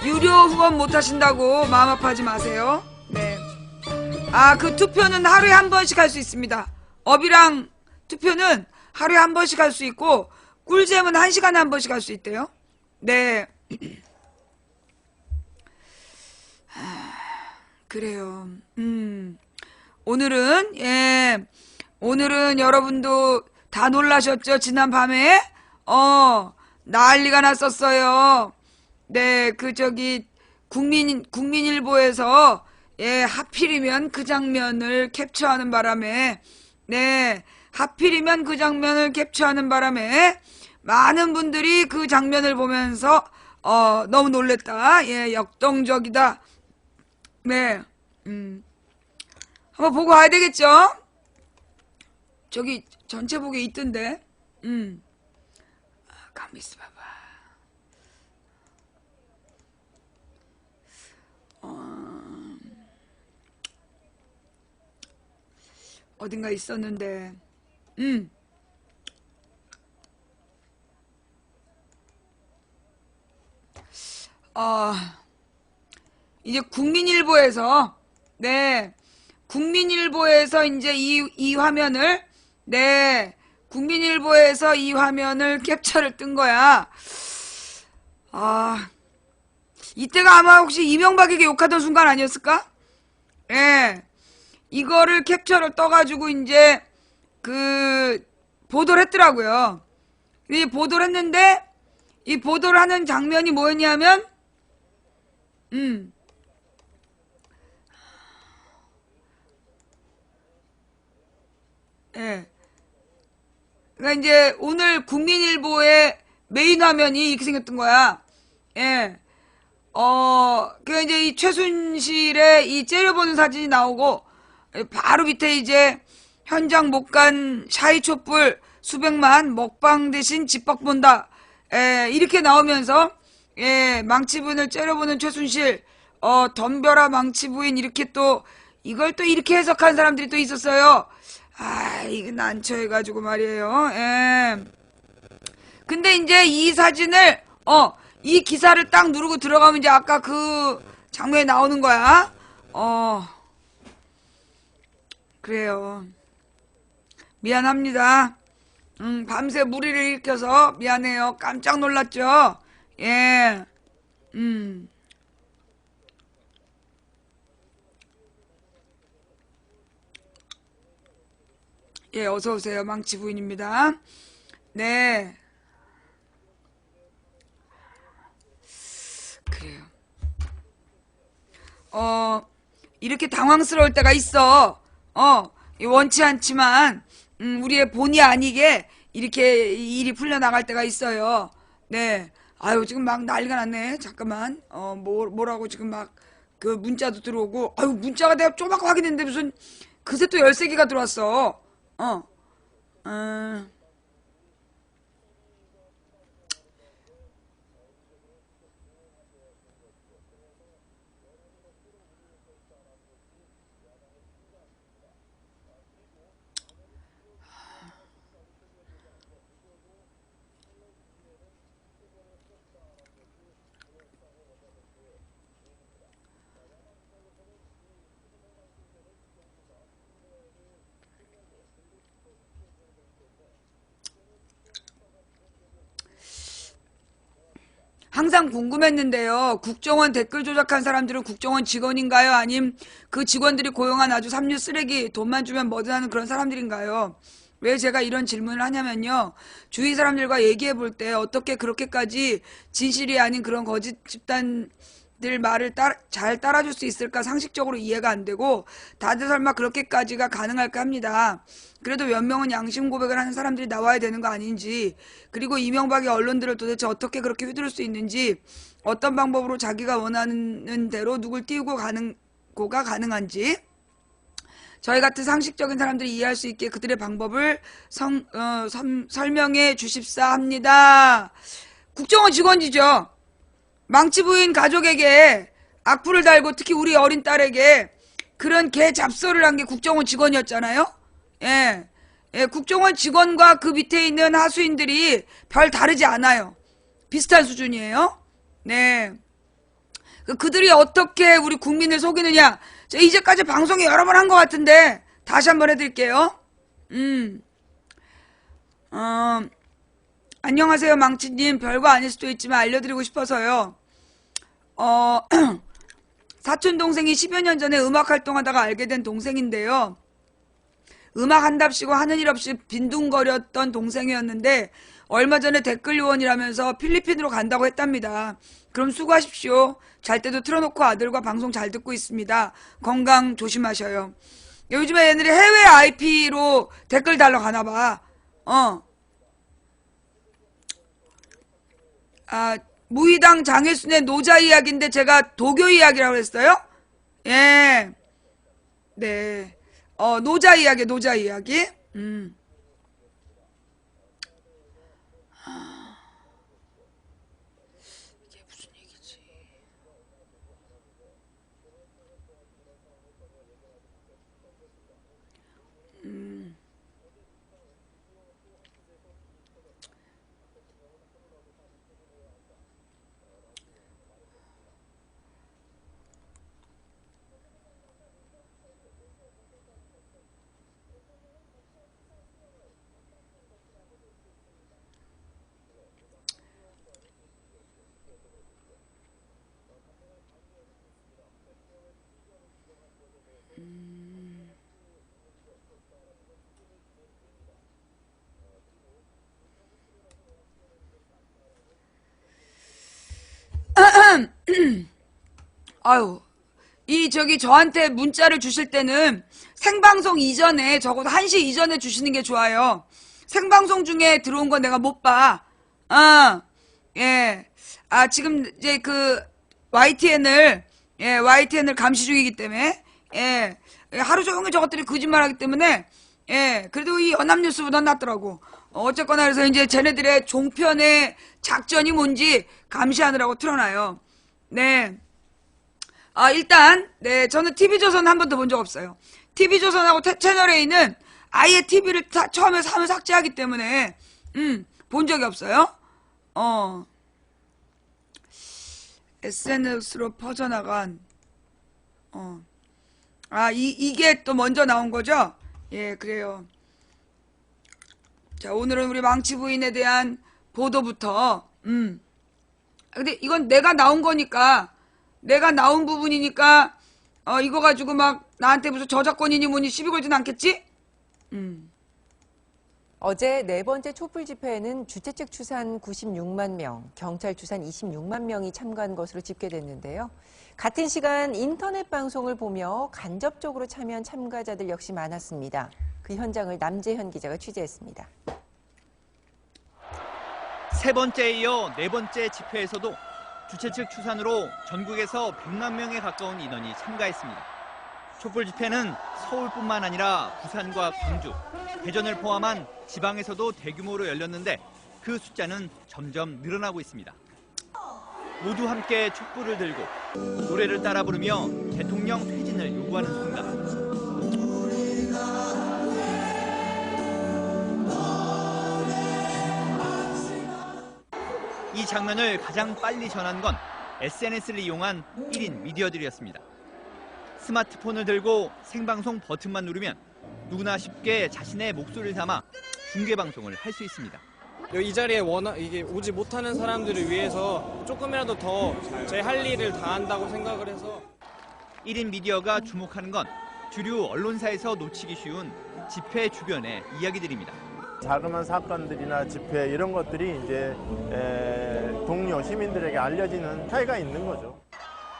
유료 후원 못하신다고 마음 아파하지 마세요. 네. 그 투표는 하루에 한 번씩 할 수 있습니다. 업이랑 투표는 하루에 한 번씩 할 수 있고, 꿀잼은 1시간에 한 번씩 할 수 있대요. 네. 그래요. 오늘은 여러분도 다 놀라셨죠? 지난 밤에? 난리가 났었어요. 네, 국민일보에서, 하필이면 그 장면을 캡처하는 바람에, 하필이면 그 장면을 캡처하는 바람에 많은 분들이 그 장면을 보면서 너무 놀랬다. 예, 역동적이다. 네, 한번 보고 와야 되겠죠? 저기 전체 보기에 있던데. 가만 있어 봐봐. 어딘가 있었는데. 이제 국민일보에서 이제 이 화면을, 국민일보에서 이 화면을 캡처를 뜬 거야. 이때가 아마 혹시 이명박에게 욕하던 순간 아니었을까? 예. 이거를 캡처를 떠가지고 이제 그 보도를 했더라고요. 이 보도를 했는데 이 보도를 하는 장면이 뭐였냐면 예. 그러니까 이제 오늘 국민일보의 메인 화면이 이렇게 생겼던 거야. 예. 그 이제 이 최순실의 이 째려보는 사진이 나오고 바로 밑에 이제 현장 못 간 샤이 촛불 수백만 먹방 대신 집밖 본다. 이렇게 나오면서 망치부인을 째려보는 최순실 덤벼라 망치부인 이렇게 또 이걸 또 이렇게 해석한 사람들이 또 있었어요. 아, 이거 난처해가지고 말이에요. 예. 근데 이제 이 사진을, 이 기사를 딱 누르고 들어가면 이제 아까 그 장면이 나오는 거야. 그래요. 미안합니다. 밤새 무리를 일으켜서 미안해요. 깜짝 놀랐죠? 예. 예, 어서오세요. 망치 부인입니다. 네. 그래요. 이렇게 당황스러울 때가 있어. 원치 않지만, 우리의 본의 아니게 이렇게 일이 풀려나갈 때가 있어요. 네. 아유, 지금 막 난리가 났네. 잠깐만. 뭐라고 지금 막, 그 문자도 들어오고, 아유, 문자가 내가 쪼맣게 확인했는데 무슨, 그새 또 13개가 들어왔어. 어, 어, 항상 궁금했는데요. 국정원 댓글 조작한 사람들은 국정원 직원인가요? 아님 그 직원들이 고용한 아주 삼류 쓰레기 돈만 주면 뭐든 하는 그런 사람들인가요? 왜 제가 이런 질문을 하냐면요. 주위 사람들과 얘기해 볼 때 어떻게 그렇게까지 진실이 아닌 그런 거짓 집단들 말을 잘 따라줄 수 있을까 상식적으로 이해가 안 되고 다들 설마 그렇게까지가 가능할까 합니다. 그래도 몇 명은 양심 고백을 하는 사람들이 나와야 되는 거 아닌지, 그리고 이명박의 언론들을 도대체 어떻게 그렇게 휘두를 수 있는지, 어떤 방법으로 자기가 원하는 대로 누굴 띄우고 가는고가 가능한지, 저희 같은 상식적인 사람들이 이해할 수 있게 그들의 방법을 설명해 주십사 합니다. 국정원 직원이죠. 망치 부인 가족에게 악플을 달고 특히 우리 어린 딸에게 그런 개 잡소를 한 게 국정원 직원이었잖아요. 예. 예, 국정원 직원과 그 밑에 있는 하수인들이 별 다르지 않아요. 비슷한 수준이에요. 네. 그들이 어떻게 우리 국민을 속이느냐. 이제까지 방송에 여러 번 한 것 같은데 다시 한번 해드릴게요. 어, 안녕하세요 망치님. 별거 아닐 수도 있지만 알려드리고 싶어서요. 사촌 동생이 10여 년 전에 음악 활동하다가 알게 된 동생인데요. 음악 한답시고 하는 일 없이 빈둥거렸던 동생이었는데 얼마 전에 댓글 요원이라면서 필리핀으로 간다고 했답니다. 그럼 수고하십시오. 잘 때도 틀어놓고 아들과 방송 잘 듣고 있습니다. 건강 조심하셔요. 요즘에 얘네들이 해외 IP로 댓글 달러 가나봐. 무의당 장혜순의 노자 이야기인데 제가 도교 이야기라고 했어요? 예. 네. 노자 이야기, 노자 이야기. 이게 무슨 얘기지? 아유, 저한테 문자를 주실 때는 생방송 이전에, 적어도 1시 이전에 주시는 게 좋아요. 생방송 중에 들어온 건 내가 못 봐. 예. 지금 이제 YTN을 감시 중이기 때문에, 예. 하루 종일 저것들이 거짓말 하기 때문에, 예. 그래도 이 연합뉴스보다 낫더라고. 어쨌거나 그래서 이제 쟤네들의 종편의 작전이 뭔지 감시하느라고 틀어놔요. 네. 일단, 네, 저는 TV조선 한 번도 본 적 없어요. TV조선하고 채널A는 아예 TV를 처음에 사면 삭제하기 때문에, 본 적이 없어요. SNS로 퍼져나간, 이게 또 먼저 나온 거죠? 예, 그래요. 자, 오늘은 우리 망치 부인에 대한 보도부터, 근데 이건 내가 나온 거니까, 내가 나온 부분이니까 이거 가지고 막 나한테 무슨 저작권이니 뭐니 시비 걸진 않겠지? 어제 네 번째 촛불 집회에는 주최 측 추산 96만 명, 경찰 추산 26만 명이 참가한 것으로 집계됐는데요. 같은 시간 인터넷 방송을 보며 간접적으로 참여한 참가자들 역시 많았습니다. 그 현장을 남재현 기자가 취재했습니다. 세 번째에 이어 네 번째 집회에서도 주최 측 추산으로 전국에서 100만 명에 가까운 인원이 참가했습니다. 촛불 집회는 서울뿐만 아니라 부산과 광주, 대전을 포함한 지방에서도 대규모로 열렸는데 그 숫자는 점점 늘어나고 있습니다. 모두 함께 촛불을 들고 노래를 따라 부르며 대통령 퇴진을 요구하는 순간 이 장면을 가장 빨리 전한 건 SNS를 이용한 1인 미디어들이었습니다. 스마트폰을 들고 생방송 버튼만 누르면 누구나 쉽게 자신의 목소리를 담아 중계방송을 할 수 있습니다. 이 자리에 이게 오지 못하는 사람들을 위해서 조금이라도 더 제 할 일을 다 한다고 생각을 해서 1인 미디어가 주목하는 건 주류 언론사에서 놓치기 쉬운 집회 주변의 이야기들입니다. 자그마한 사건들이나 집회 이런 것들이 이제 동료 시민들에게 알려지는 차이가 있는 거죠.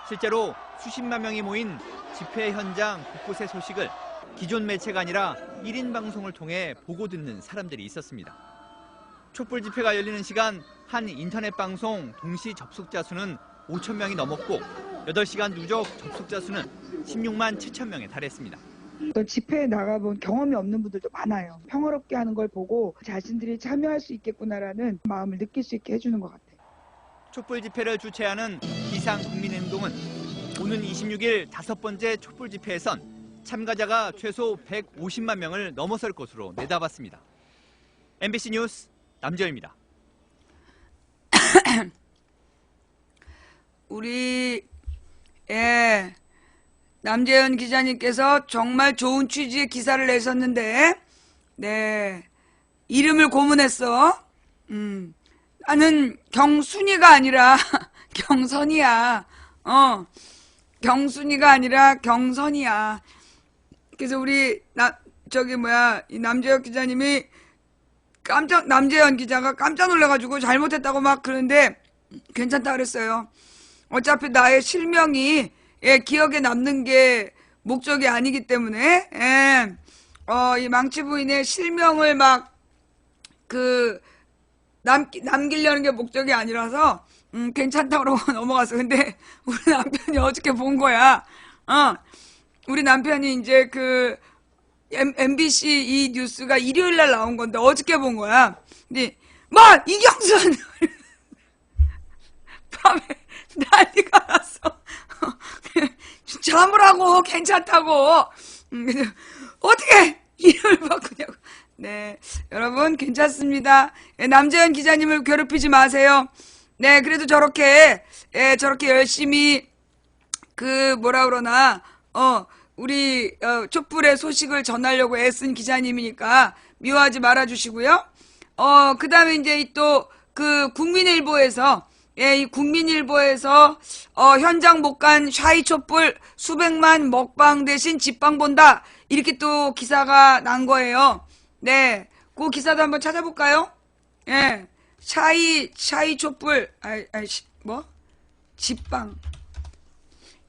실제로 수십만 명이 모인 집회 현장 곳곳의 소식을 기존 매체가 아니라 1인 방송을 통해 보고 듣는 사람들이 있었습니다. 촛불 집회가 열리는 시간 한 인터넷 방송 동시 접속자 수는 5천 명이 넘었고 8시간 누적 접속자 수는 16만 7천 명에 달했습니다. 또 집회에 나가본 경험이 없는 분들도 많아요. 평화롭게 하는 걸 보고 자신들이 참여할 수 있겠구나라는 마음을 느낄 수 있게 해주는 것 같아요. 촛불 집회를 주최하는 비상국민행동은 오는 26일 5번째 촛불 집회에선 참가자가 최소 150만 명을 넘어설 것으로 내다봤습니다. MBC 뉴스 남재현입니다. 우리 남재현 기자님께서 정말 좋은 취지의 기사를 내셨는데, 네, 이름을 고문했어. 나는 경순이가 아니라 경선이야. 경순이가 아니라 경선이야. 그래서 우리 이 남재현 기자님이 남재현 기자가 깜짝 놀라가지고 잘못했다고 막 그러는데 괜찮다 그랬어요. 어차피 나의 실명이 기억에 남는 게 목적이 아니기 때문에, 이 망치 부인의 실명을 막, 남기려는 게 목적이 아니라서, 괜찮다고 그러고 넘어갔어. 근데, 우리 남편이 어저께 본 거야. 우리 남편이 이제 MBC 이 뉴스가 일요일 날 나온 건데, 어저께 본 거야. 근데, 이경순! 밤에 난리가 났어. 참으라고 괜찮다고. 어떻게 이름을 바꾸냐고. 네, 여러분 괜찮습니다. 남재현 기자님을 괴롭히지 마세요. 네, 그래도 저렇게 열심히 우리 촛불의 소식을 전하려고 애쓴 기자님이니까 미워하지 말아주시고요. 그다음에 이제 또 국민일보에서 이 국민일보에서 현장 못 간 샤이 촛불 수백만 먹방 대신 집방 본다 이렇게 또 기사가 난 거예요. 네, 그 기사도 한번 찾아볼까요? 예, 샤이 촛불 집방.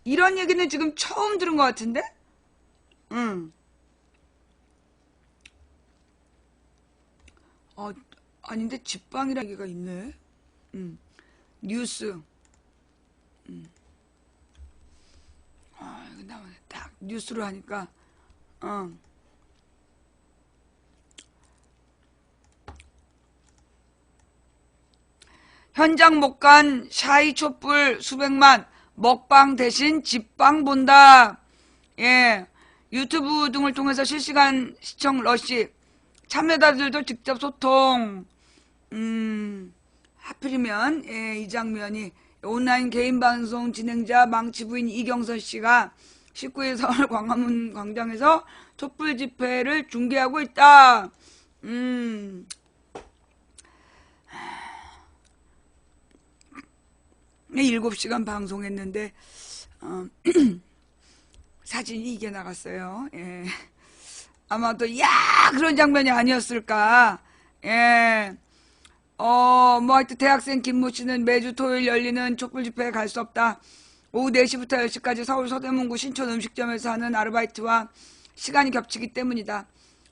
이런 얘기는 지금 처음 들은 것 같은데? 아닌데 집방이라는 얘기가 있네. 뉴스. 이거 나오네. 딱 뉴스로 하니까. 현장 못 간 샤이 촛불 수백만, 먹방 대신 집방 본다. 예. 유튜브 등을 통해서 실시간 시청 러시, 참여자들도 직접 소통. 하필이면 이 장면이 온라인 개인 방송 진행자 망치부인 이경선 씨가 19일 서울 광화문 광장에서 촛불 집회를 중계하고 있다. 7시간 방송했는데 사진이 이게 나갔어요. 예. 아마도 그런 장면이 아니었을까. 예. 하여튼 대학생 김모 씨는 매주 토요일 열리는 촛불 집회에 갈 수 없다. 오후 4시부터 10시까지 서울 서대문구 신촌 음식점에서 하는 아르바이트와 시간이 겹치기 때문이다.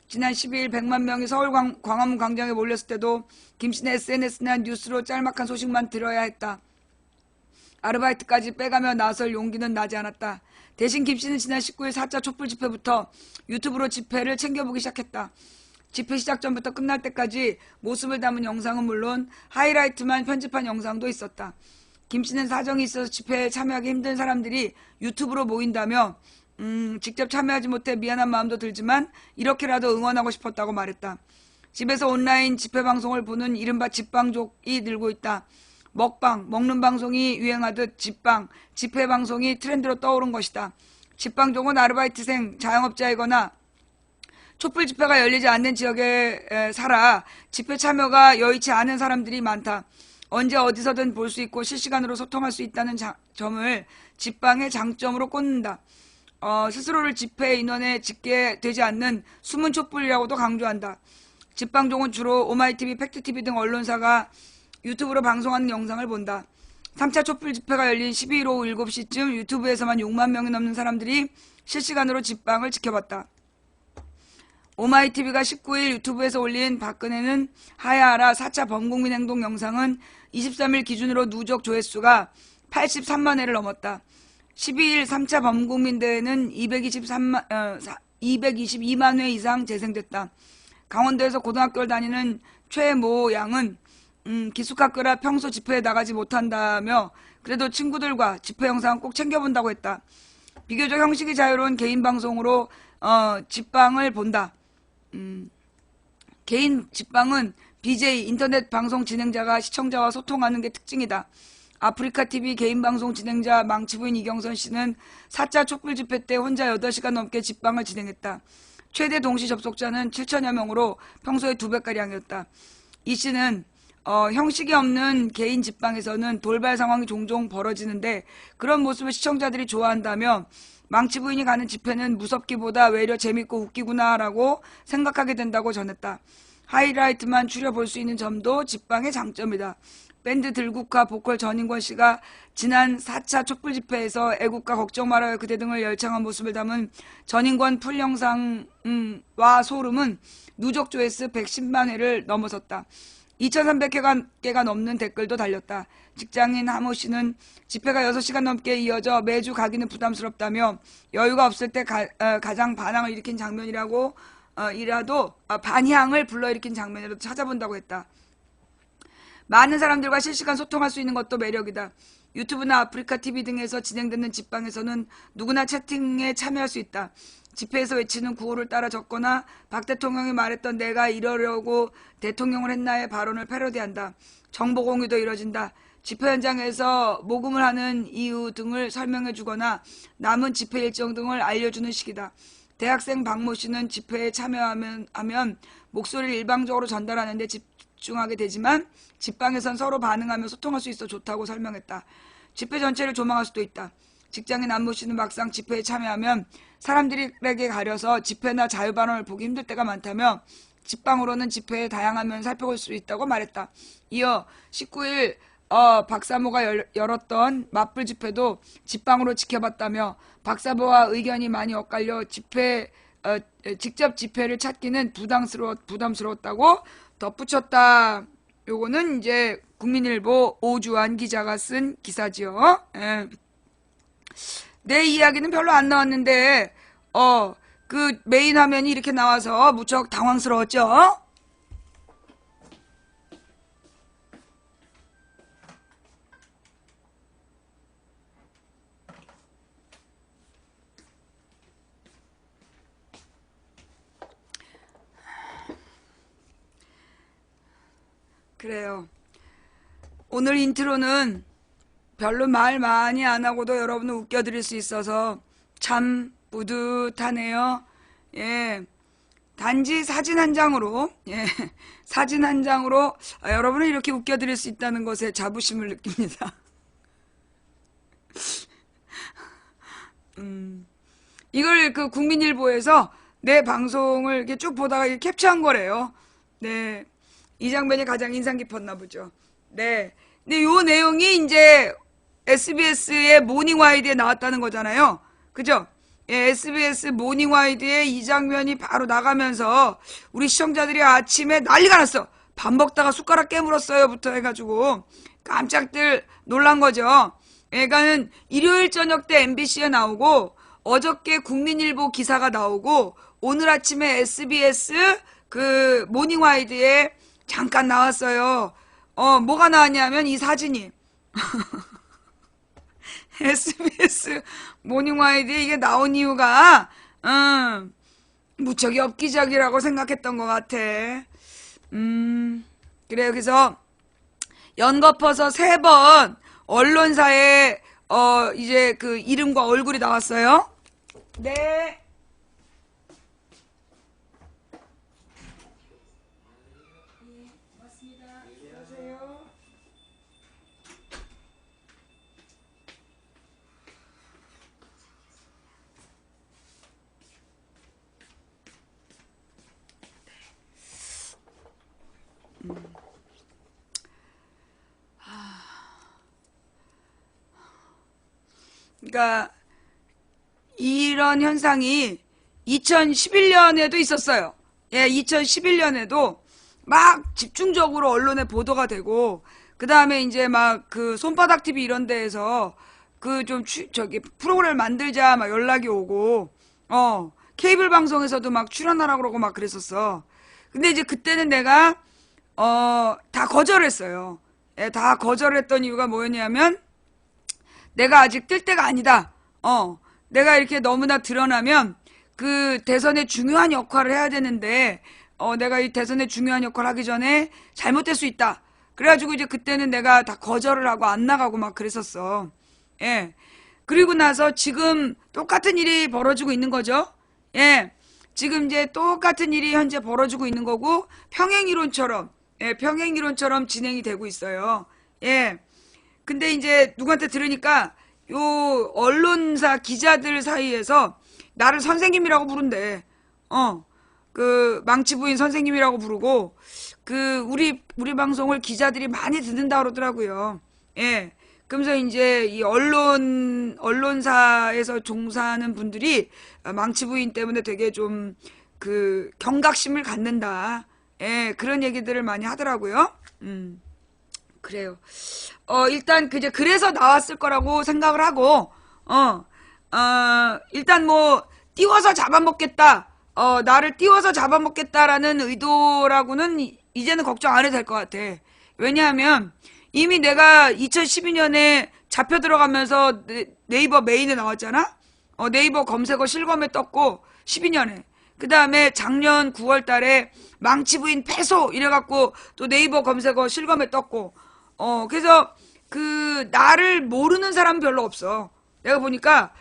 지난 12일 100만 명이 서울 광화문 광장에 몰렸을 때도 김 씨는 SNS나 뉴스로 짤막한 소식만 들어야 했다. 아르바이트까지 빼가며 나설 용기는 나지 않았다. 대신 김 씨는 지난 19일 4차 촛불 집회부터 유튜브로 집회를 챙겨보기 시작했다. 집회 시작 전부터 끝날 때까지 모습을 담은 영상은 물론 하이라이트만 편집한 영상도 있었다. 김 씨는 사정이 있어서 집회에 참여하기 힘든 사람들이 유튜브로 모인다며 직접 참여하지 못해 미안한 마음도 들지만 이렇게라도 응원하고 싶었다고 말했다. 집에서 온라인 집회 방송을 보는 이른바 집방족이 늘고 있다. 먹방, 먹는 방송이 유행하듯 집방, 집회 방송이 트렌드로 떠오른 것이다. 집방족은 아르바이트생, 자영업자이거나 촛불 집회가 열리지 않는 지역에 살아 집회 참여가 여의치 않은 사람들이 많다. 언제 어디서든 볼 수 있고 실시간으로 소통할 수 있다는 점을 집방의 장점으로 꼽는다. 스스로를 집회 인원에 집게 되지 않는 숨은 촛불이라고도 강조한다. 집방종은 주로 오마이TV, 팩트TV 등 언론사가 유튜브로 방송하는 영상을 본다. 3차 촛불 집회가 열린 12일 오후 7시쯤 유튜브에서만 6만 명이 넘는 사람들이 실시간으로 집방을 지켜봤다. 오마이TV가 19일 유튜브에서 올린 박근혜는 하야하라 4차 범국민행동 영상은 23일 기준으로 누적 조회수가 83만 회를 넘었다. 12일 3차 범국민대회는 222만 회 이상 재생됐다. 강원도에서 고등학교를 다니는 최모 양은 기숙학교라 평소 집회에 나가지 못한다며 그래도 친구들과 집회 영상 꼭 챙겨본다고 했다. 비교적 형식이 자유로운 개인 방송으로 집방을 본다. 개인 집방은 BJ 인터넷 방송 진행자가 시청자와 소통하는 게 특징이다. 아프리카TV 개인 방송 진행자 망치부인 이경선 씨는 4차 촛불 집회 때 혼자 8시간 넘게 집방을 진행했다. 최대 동시 접속자는 7천여 명으로 평소의 2배가량이었다. 이 씨는 형식이 없는 개인 집방에서는 돌발 상황이 종종 벌어지는데 그런 모습을 시청자들이 좋아한다며 망치 부인이 가는 집회는 무섭기보다 외려 재밌고 웃기구나라고 생각하게 된다고 전했다. 하이라이트만 추려볼 수 있는 점도 집방의 장점이다. 밴드 들국화 보컬 전인권 씨가 지난 4차 촛불 집회에서 애국가 걱정 말아요 그대 등을 열창한 모습을 담은 전인권 풀 영상과 소름은 누적 조회수 110만 회를 넘어섰다. 2,300개가 넘는 댓글도 달렸다. 직장인 하모 씨는 집회가 6시간 넘게 이어져 매주 가기는 부담스럽다며 여유가 없을 때 가장 반항을 일으킨 장면이라고 반향을 불러일으킨 장면이라도 찾아본다고 했다. 많은 사람들과 실시간 소통할 수 있는 것도 매력이다. 유튜브나 아프리카TV 등에서 진행되는 집방에서는 누구나 채팅에 참여할 수 있다. 집회에서 외치는 구호를 따라 적거나 박 대통령이 말했던 내가 이러려고 대통령을 했나의 발언을 패러디한다. 정보 공유도 이뤄진다. 집회 현장에서 모금을 하는 이유 등을 설명해 주거나 남은 집회 일정 등을 알려주는 식이다. 대학생 박모 씨는 집회에 참여하면 목소리를 일방적으로 전달하는 데 집중하게 되지만 집방에선 서로 반응하며 소통할 수 있어 좋다고 설명했다. 집회 전체를 조망할 수도 있다. 직장인 안모 씨는 막상 집회에 참여하면 사람들에게 가려서 집회나 자유발언을 보기 힘들 때가 많다며 집방으로는 집회의 다양한 면을 살펴볼 수 있다고 말했다. 이어 19일 박사모가 열었던 맞불 집회도 집방으로 지켜봤다며 박사모와 의견이 많이 엇갈려 직접 집회를 찾기는 부담스러웠다고 덧붙였다. 요거는 이제 국민일보 오주환 기자가 쓴 기사지요. 예. 내 이야기는 별로 안 나왔는데 그 메인 화면이 이렇게 나와서 무척 당황스러웠죠. 그래요. 오늘 인트로는 별로 말 많이 안 하고도 여러분을 웃겨드릴 수 있어서 참 뿌듯하네요. 예. 단지 사진 한 장으로, 사진 한 장으로 여러분을 이렇게 웃겨드릴 수 있다는 것에 자부심을 느낍니다. 이걸 그 국민일보에서 내 방송을 이렇게 쭉 보다가 이렇게 캡처한 거래요. 네. 이 장면이 가장 인상 깊었나 보죠. 네. 근데 요 내용이 이제 SBS의 모닝와이드에 나왔다는 거잖아요. 그죠? 예, SBS 모닝와이드에 이 장면이 바로 나가면서 우리 시청자들이 아침에 난리가 났어. 밥 먹다가 숟가락 깨물었어요부터 해가지고 깜짝들 놀란 거죠. 그러니까는 일요일 저녁 때 MBC에 나오고 어저께 국민일보 기사가 나오고 오늘 아침에 SBS 그 모닝와이드에 잠깐 나왔어요. 뭐가 나왔냐면 이 사진이 SBS 모닝와이드에 이게 나온 이유가 무척 엽기적이라고 생각했던 것 같아. 그래요. 그래서 연거퍼서 3번 언론사에 이제 그 이름과 얼굴이 나왔어요. 네. 그러니까 이런 현상이 2011년에도 있었어요. 예, 2011년에도 막 집중적으로 언론에 보도가 되고 그 다음에 이제 막 그 손바닥 TV 이런 데에서 그 좀 저기 프로그램을 만들자 막 연락이 오고 케이블 방송에서도 막 출연하라고 그러고 막 그랬었어. 근데 이제 그때는 내가 다 거절했어요. 예, 다 거절했던 이유가 뭐였냐면 내가 아직 뜰 때가 아니다. 내가 이렇게 너무나 드러나면 그 대선의 중요한 역할을 해야 되는데 내가 이 대선의 중요한 역할을 하기 전에 잘못될 수 있다. 그래가지고 이제 그때는 내가 다 거절을 하고 안 나가고 막 그랬었어. 예. 그리고 나서 지금 똑같은 일이 벌어지고 있는 거죠. 예. 지금 이제 똑같은 일이 현재 벌어지고 있는 거고 평행이론처럼 진행이 되고 있어요. 예. 근데 이제 누구한테 들으니까 요 언론사 기자들 사이에서 나를 선생님이라고 부른대. 그 망치 부인 선생님이라고 부르고 그 우리 방송을 기자들이 많이 듣는다 그러더라고요. 예. 그러면서 이제 이 언론사에서 종사하는 분들이 망치 부인 때문에 되게 좀 그 경각심을 갖는다. 예, 그런 얘기들을 많이 하더라고요. 그래요. 일단 그래서 나왔을 거라고 생각을 하고 일단 뭐 띄워서 잡아먹겠다. 나를 띄워서 잡아먹겠다라는 의도라고는 이제는 걱정 안 해도 될 것 같아. 왜냐하면 이미 내가 2012년에 잡혀 들어가면서 네이버 메인에 나왔잖아. 네이버 검색어 실검에 떴고 12년에. 그 다음에 작년 9월 달에 망치부인 패소 이래갖고 또 네이버 검색어 실검에 떴고 그래서 그 나를 모르는 사람은 별로 없어. 내가 보니까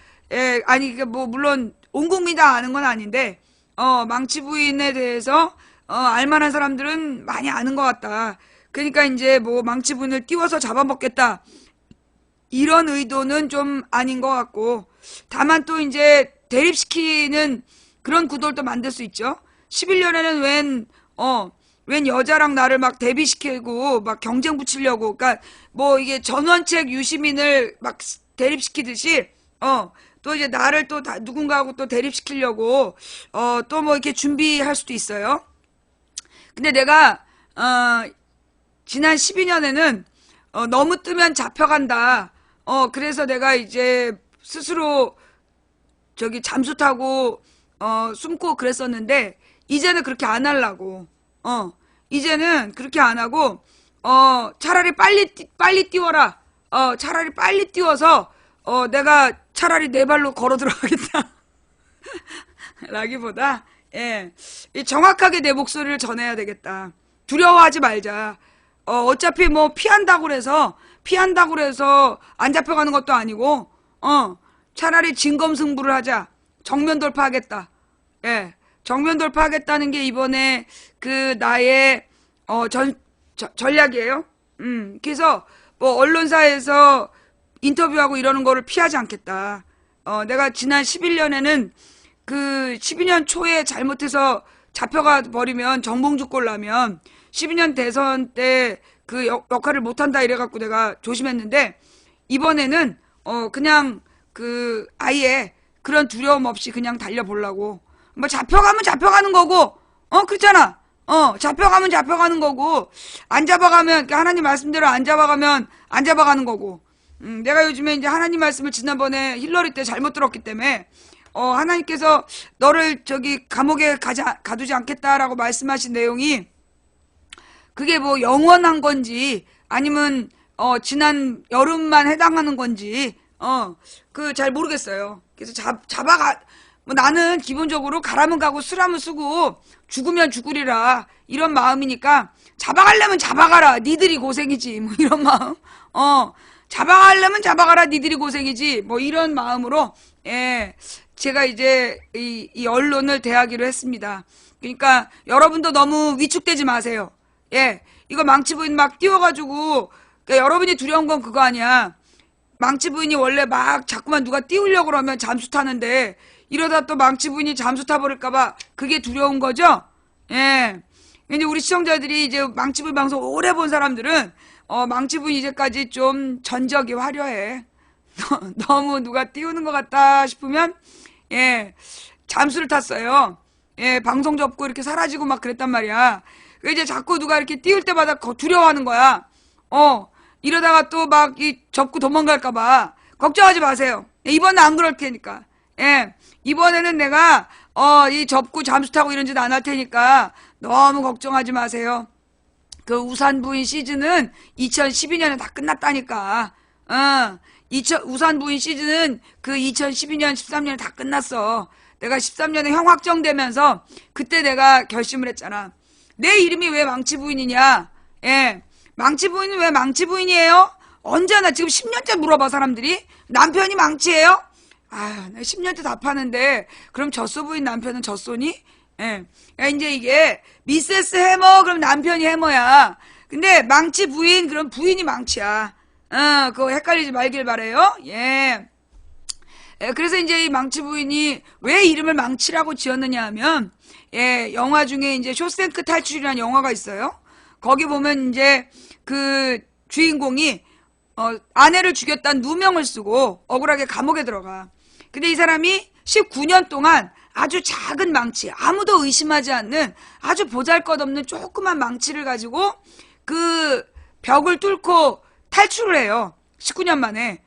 아니 뭐 물론 온 국민이 다 아는 건 아닌데 망치부인에 대해서 알만한 사람들은 많이 아는 것 같다. 그러니까 이제 뭐 망치부인을 띄워서 잡아먹겠다 이런 의도는 좀 아닌 것 같고 다만 또 이제 대립시키는 그런 구도를 또 만들 수 있죠. 11년에는 웬 웬 여자랑 나를 막 대비시키고 막 경쟁 붙이려고, 그러니까 뭐 이게 전원책 유시민을 막 대립시키듯이 또 이제 나를 또 누군가하고 또 대립시키려고 또 뭐 이렇게 준비할 수도 있어요. 근데 내가 지난 12년에는 너무 뜨면 잡혀간다. 그래서 내가 이제 스스로 저기 잠수 타고 숨고 그랬었는데, 이제는 그렇게 안 하려고. 이제는 그렇게 안 하고 차라리 빨리 띄워라. 차라리 빨리 띄워서 내가 차라리 내 발로 걸어 들어가겠다. 라기보다 정확하게 내 목소리를 전해야 되겠다. 두려워하지 말자. 어차피 뭐 피한다고 그래서 안 잡혀가는 것도 아니고 차라리 진검승부를 하자. 정면 돌파하겠다. 정면 돌파하겠다는 게 이번에 그 나의 전략이에요. 그래서 뭐 언론사에서 인터뷰하고 이러는 거를 피하지 않겠다. 내가 지난 11년에는 그 12년 초에 잘못해서 잡혀가 버리면 정봉주 꼴라면 12년 대선 때 그 역할을 못한다 이래갖고 내가 조심했는데, 이번에는 그냥 그 아예 그런 두려움 없이 그냥 달려보려고. 뭐 잡혀가면 잡혀가는 거고, 그렇잖아. 잡혀가면 잡혀가는 거고, 안 잡아가면, 하나님 말씀대로 안 잡아가면 안 잡아가는 거고. 내가 요즘에 이제 하나님 말씀을 지난번에 힐러리 때 잘못 들었기 때문에, 하나님께서 너를 저기 감옥에 가두지 않겠다라고 말씀하신 내용이, 그게 뭐 영원한 건지, 아니면, 지난 여름만 해당하는 건지, 그 잘 모르겠어요. 그래서 뭐 나는 기본적으로 가라면 가고 쓰라면 쓰고 죽으면 죽으리라 이런 마음이니까, 잡아가려면 잡아가라 니들이 고생이지 뭐 이런 마음. 잡아가려면 잡아가라 니들이 고생이지 뭐 이런 마음으로 제가 이제 이 언론을 대하기로 했습니다. 그러니까 여러분도 너무 위축되지 마세요. 이거 망치 부인 막 띄워가지고, 그러니까 여러분이 두려운 건 그거 아니야. 망치 부인이 원래 막 자꾸만 누가 띄우려고 그러면 잠수 타는데, 이러다 또 망치 부인이 잠수 타버릴까봐 그게 두려운 거죠? 이제 우리 시청자들이 이제 망치 부인 방송 오래 본 사람들은, 망치 부인 이제까지 좀 전적이 화려해. 너무 누가 띄우는 것 같다 싶으면, 잠수를 탔어요. 방송 접고 이렇게 사라지고 막 그랬단 말이야. 이제 자꾸 누가 이렇게 띄울 때마다 두려워하는 거야. 이러다가 또 막 접고 도망갈까봐. 걱정하지 마세요. 이번엔 안 그럴 테니까. 이번에는 내가, 이 접고 잠수 타고 이런 짓 안 할 테니까 너무 걱정하지 마세요. 그 우산 부인 시즌은 2012년에 다 끝났다니까. 우산 부인 시즌은 그 2012년, 13년에 다 끝났어. 내가 13년에 형 확정되면서 그때 내가 결심을 했잖아. 내 이름이 왜 망치 부인이냐? 망치 부인은 왜 망치 부인이에요? 언제나 지금 10년째 물어봐, 사람들이. 남편이 망치예요? 내가 10년째 답하는데, 그럼 젖소 부인 남편은 젖소니? 이제 이게, 미세스 해머, 그럼 남편이 해머야. 근데 망치 부인, 그럼 부인이 망치야. 그거 헷갈리지 말길 바래요. 그래서 이제 이 망치 부인이 왜 이름을 망치라고 지었느냐 하면, 영화 중에 이제 쇼생크 탈출이라는 영화가 있어요. 거기 보면 이제 그 주인공이 아내를 죽였다는 누명을 쓰고 억울하게 감옥에 들어가. 근데 이 사람이 19년 동안 아주 작은 망치, 아무도 의심하지 않는 아주 보잘것없는 조그만 망치를 가지고 그 벽을 뚫고 탈출을 해요. 19년 만에.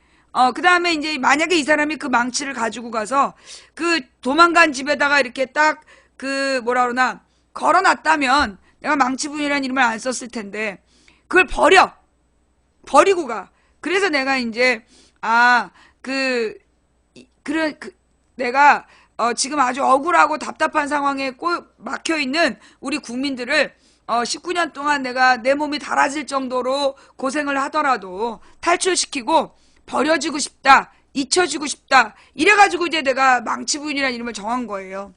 그 다음에 이제 만약에 이 사람이 그 망치를 가지고 가서 그 도망간 집에다가 이렇게 딱 그 뭐라 그러나 걸어놨다면 내가 망치부인이라는 이름을 안 썼을 텐데 그걸 버리고 가. 그래서 내가 이제 내가 지금 아주 억울하고 답답한 상황에 꼭 막혀 있는 우리 국민들을 19년 동안 내가 내 몸이 닳아질 정도로 고생을 하더라도 탈출시키고 버려지고 싶다, 잊혀지고 싶다 이래가지고 이제 내가 망치부인이라는 이름을 정한 거예요.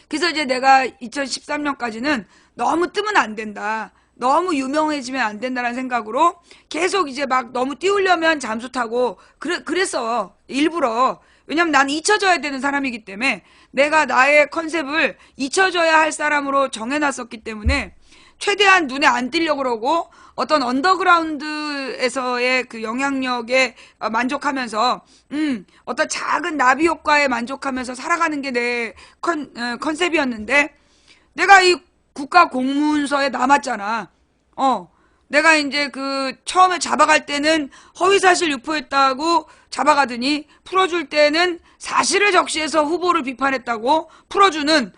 그래서 이제 내가 2013년까지는 너무 뜨면 안 된다, 너무 유명해지면 안 된다는 생각으로 계속 이제 막 너무 띄우려면 잠수 타고 그랬어. 일부러. 왜냐면 난 잊혀져야 되는 사람이기 때문에 내가 나의 컨셉을 잊혀져야 할 사람으로 정해놨었기 때문에 최대한 눈에 안 띄려고 그러고 어떤 언더그라운드에서의 그 영향력에 만족하면서 어떤 작은 나비 효과에 만족하면서 살아가는 게 내 컨셉이었는데 내가 이 국가 공문서에 남았잖아. 내가 이제 그 처음에 잡아갈 때는 허위사실 유포했다고 잡아가더니 풀어줄 때는 사실을 적시해서 후보를 비판했다고 풀어주는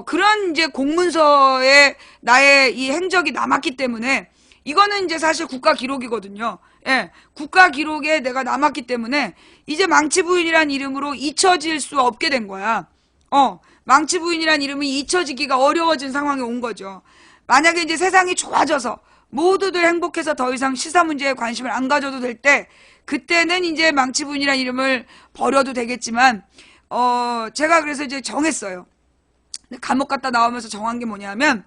그런 이제 공문서에 나의 이 행적이 남았기 때문에 이거는 이제 사실 국가 기록이거든요. 예, 국가 기록에 내가 남았기 때문에 이제 망치부인이란 이름으로 잊혀질 수 없게 된 거야. 망치부인이란 이름이 잊혀지기가 어려워진 상황에 온 거죠. 만약에 이제 세상이 좋아져서 모두들 행복해서 더 이상 시사 문제에 관심을 안 가져도 될 때, 그때는 이제 망치부인이란 이름을 버려도 되겠지만, 제가 그래서 이제 정했어요. 감옥 갔다 나오면서 정한 게 뭐냐면,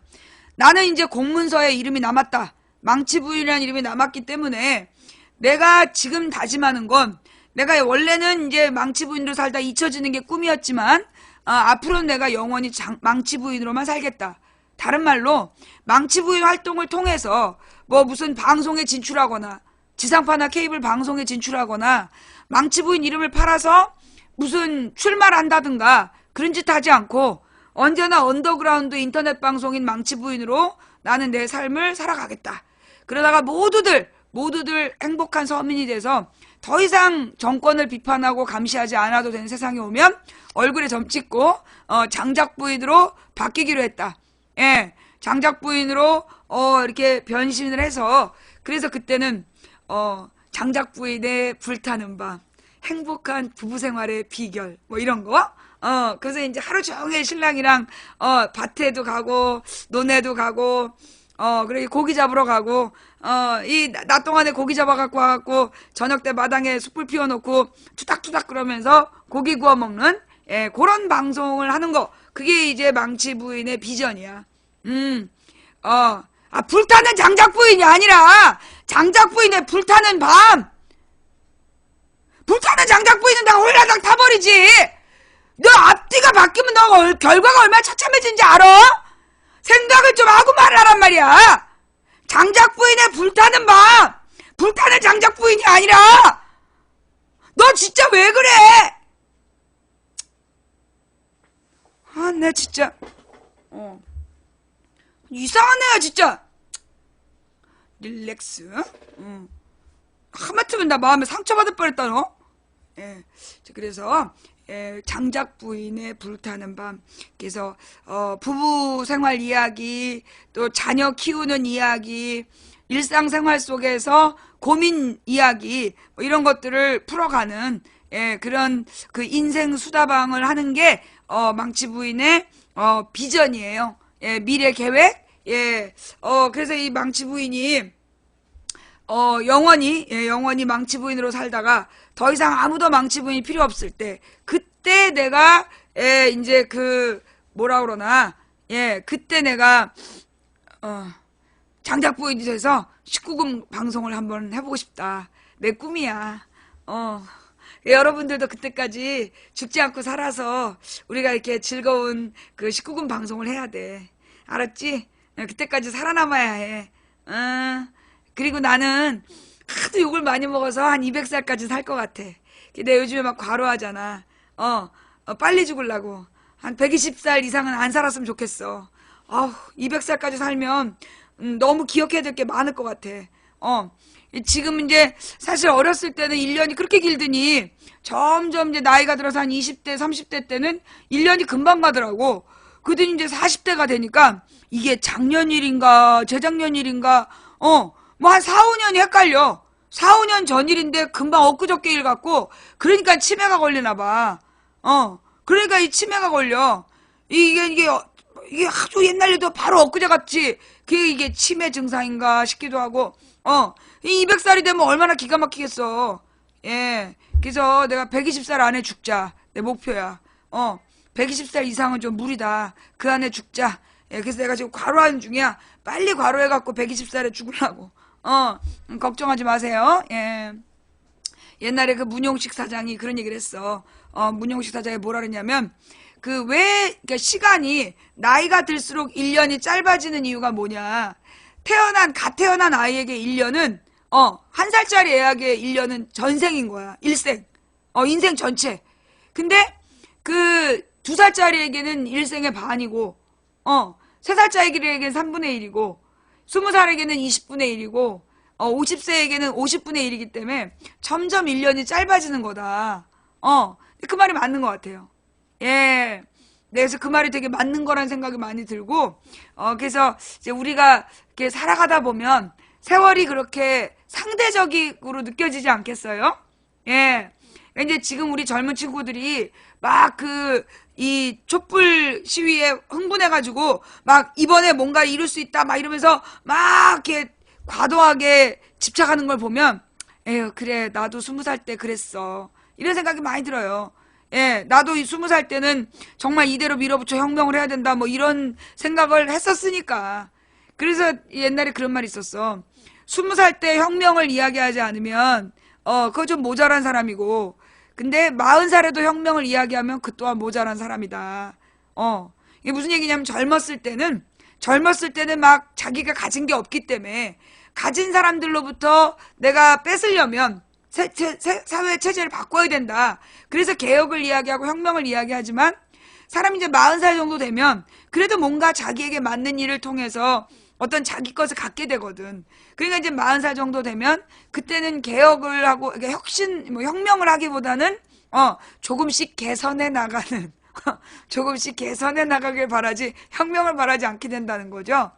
나는 이제 공문서에 이름이 남았다. 망치부인이라는 이름이 남았기 때문에, 내가 지금 다짐하는 건, 내가 원래는 이제 망치부인으로 살다 잊혀지는 게 꿈이었지만, 앞으로는 내가 영원히 망치부인으로만 살겠다. 다른 말로 망치부인 활동을 통해서 뭐 무슨 방송에 진출하거나 지상파나 케이블 방송에 진출하거나 망치부인 이름을 팔아서 무슨 출마를 한다든가 그런 짓 하지 않고 언제나 언더그라운드 인터넷 방송인 망치부인으로 나는 내 삶을 살아가겠다. 그러다가 모두들 행복한 서민이 돼서 더 이상 정권을 비판하고 감시하지 않아도 되는 세상이 오면 얼굴에 점 찍고 장작부인으로 바뀌기로 했다. 예, 장작부인으로 이렇게 변신을 해서 그래서 그때는 장작부인의 불타는 밤, 행복한 부부생활의 비결 뭐 이런 거. 그래서 이제 하루 종일 신랑이랑 밭에도 가고 논에도 가고 그리고 고기 잡으러 가고 이 낮 동안에 고기 잡아갖고 와갖고 저녁 때 마당에 숯불 피워놓고 투닥투닥 그러면서 고기 구워 먹는 그런 방송을 하는 거. 그게 이제 망치부인의 비전이야. 불타는 장작부인이 아니라 장작부인의 불타는 밤. 불타는 장작부인은 내가 홀라당 타버리지. 너 앞뒤가 바뀌면 너 결과가 얼마나 처참해진지 알아? 생각을 좀 하고 말하란 말이야. 장작부인의 불타는 밤. 불타는 장작부인이 아니라 너 진짜 왜 그래? 내 진짜 이상한 애야 진짜. 릴렉스. 하마터면 나 마음에 상처받을 뻔했다 너. 예. 그래서 장작부인의 불타는 밤. 그래서 부부 생활 이야기, 또 자녀 키우는 이야기, 일상생활 속에서 고민 이야기 뭐 이런 것들을 풀어가는 그런 그 인생 수다방을 하는 게 망치부인의 비전이에요. 미래 계획. 그래서 이 망치부인이 영원히 망치부인으로 살다가 더 이상 아무도 망치부인이 필요 없을 때, 그때 내가 이제 그 뭐라 그러나 그때 내가 장작부인이 돼서 19금 방송을 한번 해보고 싶다. 내 꿈이야. 여러분들도 그때까지 죽지 않고 살아서 우리가 이렇게 즐거운 그 19금 방송을 해야 돼. 알았지? 그때까지 살아남아야 해. 그리고 나는 하도 욕을 많이 먹어서 한 200살까지 살 것 같아. 내가 요즘에 막 과로하잖아. 빨리 죽으려고. 한 120살 이상은 안 살았으면 좋겠어. 200살까지 살면 너무 기억해야 될 게 많을 것 같아. 지금 이제 사실 어렸을 때는 1년이 그렇게 길더니 점점 이제 나이가 들어서 한 20대, 30대 때는 1년이 금방 가더라고. 그러더니 이제 40대가 되니까 이게 작년 일인가 재작년 일인가 뭐 한 4, 5년이 헷갈려. 4, 5년 전 일인데 금방 엊그저께 일 같고, 그러니까 치매가 걸리나 봐. 그러니까 이 치매가 걸려. 이게 아주 옛날 일도 바로 엊그제 같이 그게 이게 치매 증상인가 싶기도 하고. 이 200살이 되면 얼마나 기가 막히겠어. 그래서 내가 120살 안에 죽자. 내 목표야. 120살 이상은 좀 무리다. 그 안에 죽자. 그래서 내가 지금 과로하는 중이야. 빨리 과로해갖고 120살에 죽으려고. 걱정하지 마세요. 옛날에 그 문용식 사장이 그런 얘기를 했어. 문용식 사장이 뭐라 그랬냐면, 그러니까 시간이 나이가 들수록 1년이 짧아지는 이유가 뭐냐. 갓 태어난 아이에게 1년은, 1살짜리 애에게 1년은 전생인 거야. 일생. 인생 전체. 근데, 2살짜리에게는 일생의 반이고, 3살짜리에게는 3분의 1이고, 20살에게는 20분의 1이고, 50세에게는 50분의 1이기 때문에 점점 1년이 짧아지는 거다. 그 말이 맞는 것 같아요. 예. 그래서 그 말이 되게 맞는 거라는 생각이 많이 들고, 그래서 이제 우리가 이렇게 살아가다 보면 세월이 그렇게 상대적으로 느껴지지 않겠어요? 예. 이제 지금 우리 젊은 친구들이 막 이 촛불 시위에 흥분해가지고 막 이번에 뭔가 이룰 수 있다 막 이러면서 막 이렇게 과도하게 집착하는 걸 보면, 에휴, 그래, 나도 20살 때 그랬어. 이런 생각이 많이 들어요. 예, 나도 20살 때는 정말 이대로 밀어붙여 혁명을 해야 된다, 뭐 이런 생각을 했었으니까. 그래서 옛날에 그런 말이 있었어. 20살 때 혁명을 이야기하지 않으면, 그거 좀 모자란 사람이고, 근데 40살에도 혁명을 이야기하면 그 또한 모자란 사람이다. 이게 무슨 얘기냐면 젊었을 때는 막 자기가 가진 게 없기 때문에 가진 사람들로부터 내가 뺏으려면 사회 체제를 바꿔야 된다. 그래서 개혁을 이야기하고 혁명을 이야기하지만 사람이 이제 40살 정도 되면 그래도 뭔가 자기에게 맞는 일을 통해서 어떤 자기 것을 갖게 되거든. 그러니까 이제 40살 정도 되면 그때는 개혁을 하고 혁명을 하기보다는 조금씩 개선해 나가는 조금씩 개선해 나가길 바라지 혁명을 바라지 않게 된다는 거죠.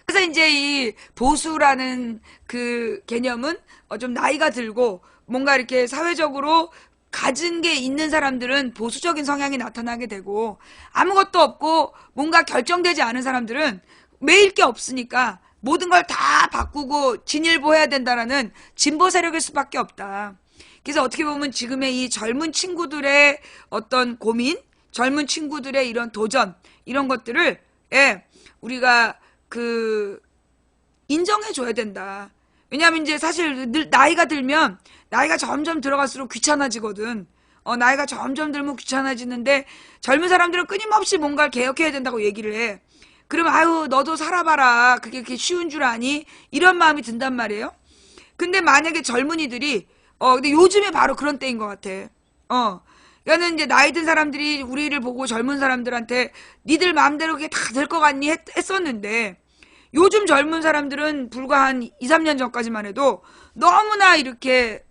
그래서 이제 이 보수라는 그 개념은 좀 나이가 들고 뭔가 이렇게 사회적으로 가진 게 있는 사람들은 보수적인 성향이 나타나게 되고 아무것도 없고 뭔가 결정되지 않은 사람들은 매일 게 없으니까 모든 걸 다 바꾸고 진일보해야 된다라는 진보 세력일 수밖에 없다. 그래서 어떻게 보면 지금의 이 젊은 친구들의 어떤 고민, 젊은 친구들의 이런 도전, 이런 것들을 우리가 인정해줘야 된다. 왜냐하면 이제 사실 나이가 들면 나이가 점점 들어갈수록 귀찮아지거든. 나이가 점점 들면 귀찮아지는데 젊은 사람들은 끊임없이 뭔가를 개혁해야 된다고 얘기를 해. 그러면 아유 너도 살아봐라. 그게 쉬운 줄 아니? 이런 마음이 든단 말이에요. 근데 만약에 젊은이들이 근데 요즘에 바로 그런 때인 것 같아. 그러니까는 이제 나이 든 사람들이 우리를 보고 젊은 사람들한테 니들 마음대로 그게 다 될 것 같니? 했었는데 요즘 젊은 사람들은 불과 한 2, 3년 전까지만 해도 너무나 이렇게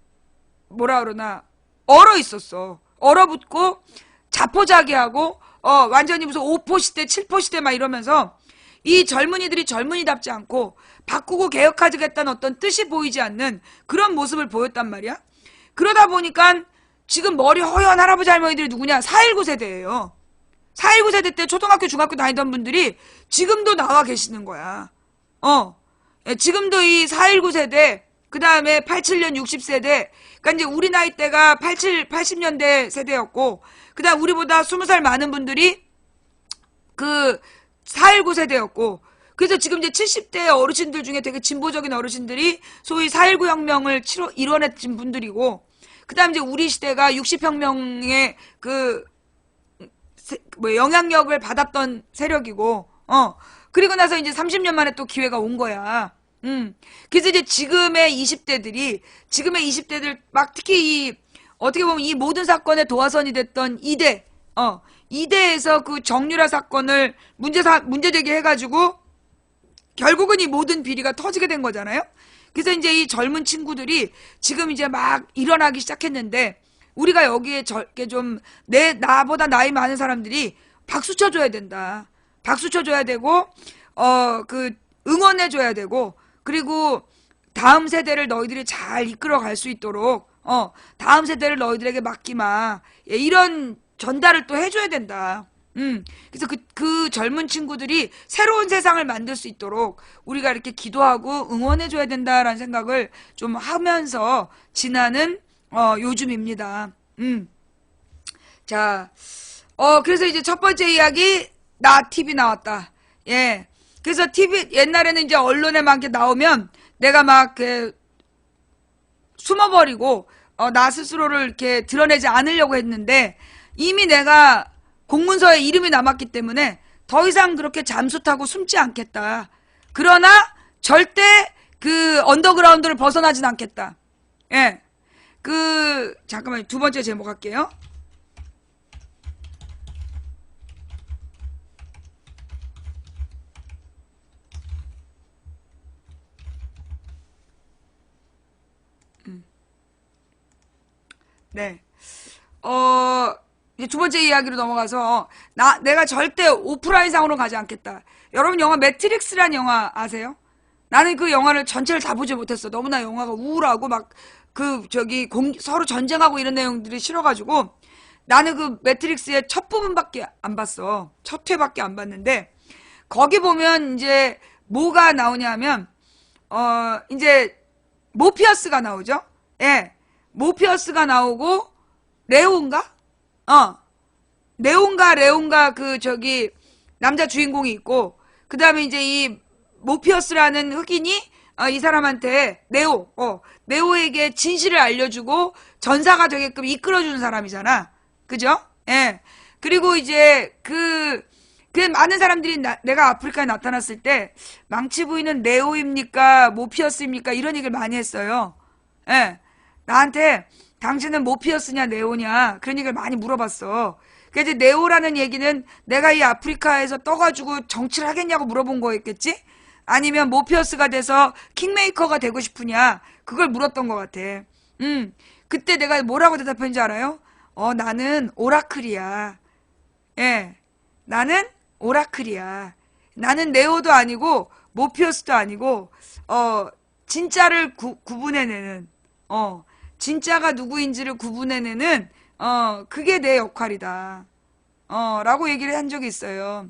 뭐라 그러나 얼어 있었어. 얼어붙고 자포자기하고 완전히 무슨 5포 시대, 7포 시대 막 이러면서 이 젊은이들이 젊은이답지 않고 바꾸고 개혁하겠다는 어떤 뜻이 보이지 않는 그런 모습을 보였단 말이야. 그러다 보니까 지금 머리 허연 할아버지 할머니들이 누구냐? 4.19 세대예요. 4.19 세대 때 초등학교, 중학교 다니던 분들이 지금도 나와 계시는 거야. 지금도 이 4.19 세대, 그 다음에 87년 60세대, 그러니까 이제 우리 나이 때가 80년대 세대였고, 그 다음 우리보다 20살 많은 분들이 4.19 세대였고, 그래서 지금 이제 70대 어르신들 중에 되게 진보적인 어르신들이 소위 4.19 혁명을 이뤄냈신 분들이고, 그 다음 이제 우리 시대가 60혁명의 영향력을 받았던 세력이고, 그리고 나서 이제 30년 만에 또 기회가 온 거야. 그래서 이제 지금의 20대들, 막 특히 어떻게 보면 이 모든 사건의 도화선이 됐던 2대, 2대에서 그 정유라 사건을 문제 제기해가지고, 결국은 이 모든 비리가 터지게 된 거잖아요? 그래서 이제 이 젊은 친구들이 지금 이제 막 일어나기 시작했는데, 우리가 여기에 좀, 나보다 나이 많은 사람들이 박수 쳐줘야 된다. 박수 쳐줘야 되고, 응원해줘야 되고, 그리고 다음 세대를 너희들이 잘 이끌어 갈 수 있도록, 다음 세대를 너희들에게 맡기마. 이런 전달을 또 해줘야 된다. 그래서 그 젊은 친구들이 새로운 세상을 만들 수 있도록 우리가 이렇게 기도하고 응원해줘야 된다라는 생각을 좀 하면서 지나는, 요즘입니다. 자, 그래서 이제 첫 번째 이야기, 나 TV 나왔다. 예. 그래서 TV, 옛날에는 이제 언론에 막 이렇게 나오면 내가 막 숨어버리고, 나 스스로를 이렇게 드러내지 않으려고 했는데 이미 내가 공문서에 이름이 남았기 때문에 더 이상 그렇게 잠수 타고 숨지 않겠다. 그러나 절대 그 언더그라운드를 벗어나진 않겠다. 예. 잠깐만요. 두 번째 제목 할게요. 네. 이제 두 번째 이야기로 넘어가서, 내가 절대 오프라인상으로 가지 않겠다. 여러분, 영화 매트릭스라는 영화 아세요? 나는 그 영화를 전체를 다 보지 못했어. 너무나 영화가 우울하고 막, 서로 전쟁하고 이런 내용들이 싫어가지고, 나는 그 매트릭스의 첫 부분밖에 안 봤어. 첫 회밖에 안 봤는데, 거기 보면 이제 뭐가 나오냐면, 이제, 모피어스가 나오죠? 예. 모피어스가 나오고, 레온가 레온가 남자 주인공이 있고, 그 다음에 이제 이 모피어스라는 흑인이, 이 사람한테, 네오에게 진실을 알려주고, 전사가 되게끔 이끌어주는 사람이잖아. 그죠? 예. 그리고 이제, 그 많은 사람들이 내가 아프리카에 나타났을 때, 망치 부인은 네오입니까? 모피어스입니까? 이런 얘기를 많이 했어요. 예. 나한테, 당신은 모피어스냐 네오냐 그런 얘기를 많이 물어봤어. 그래서 네오라는 얘기는 내가 이 아프리카에서 떠가지고 정치를 하겠냐고 물어본 거였겠지? 아니면 모피어스가 돼서 킹메이커가 되고 싶으냐 그걸 물었던 것 같아. 그때 내가 뭐라고 대답했는지 알아요? 나는 오라클이야. 예, 나는 오라클이야. 나는 네오도 아니고 모피어스도 아니고 진짜를 구분해내는 진짜가 누구인지를 구분해내는, 그게 내 역할이다. 라고 얘기를 한 적이 있어요.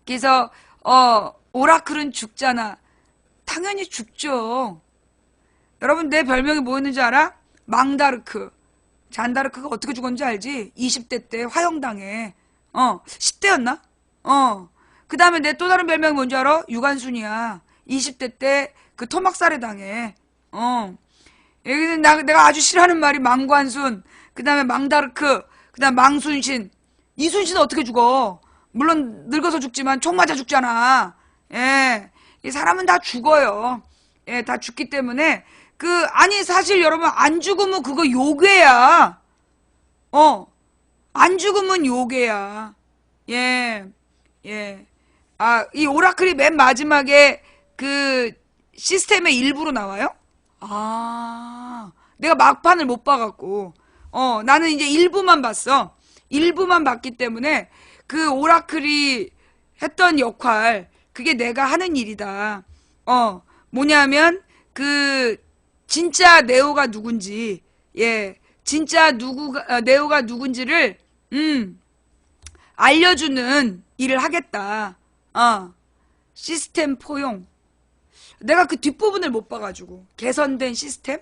그래서, 오라클은 죽잖아. 당연히 죽죠. 여러분, 내 별명이 뭐였는지 알아? 망다르크. 잔다르크가 어떻게 죽었는지 알지? 20대 때 화형당해. 10대였나? 그 다음에 내 또 다른 별명이 뭔지 알아? 유관순이야. 20대 때 그 토막살해 당해. 여기는 내가 아주 싫어하는 말이 망관순, 그 다음에 망다르크, 그 다음 망순신. 이순신은 어떻게 죽어? 물론 늙어서 죽지만 총 맞아 죽잖아. 예. 이 사람은 다 죽어요. 예, 다 죽기 때문에, 아니, 사실 여러분, 안 죽으면 그거 요괴야. 안 죽으면 요괴야. 예, 예. 이 오라클이 맨 마지막에 시스템의 일부로 나와요? 내가 막판을 못 봐갖고, 나는 이제 일부만 봤어. 일부만 봤기 때문에, 그 오라클이 했던 역할, 그게 내가 하는 일이다. 뭐냐면, 진짜 네오가 누군지, 예, 진짜 네오가 누군지를, 알려주는 일을 하겠다. 시스템 포용. 내가 그 뒷부분을 못 봐가지고. 개선된 시스템?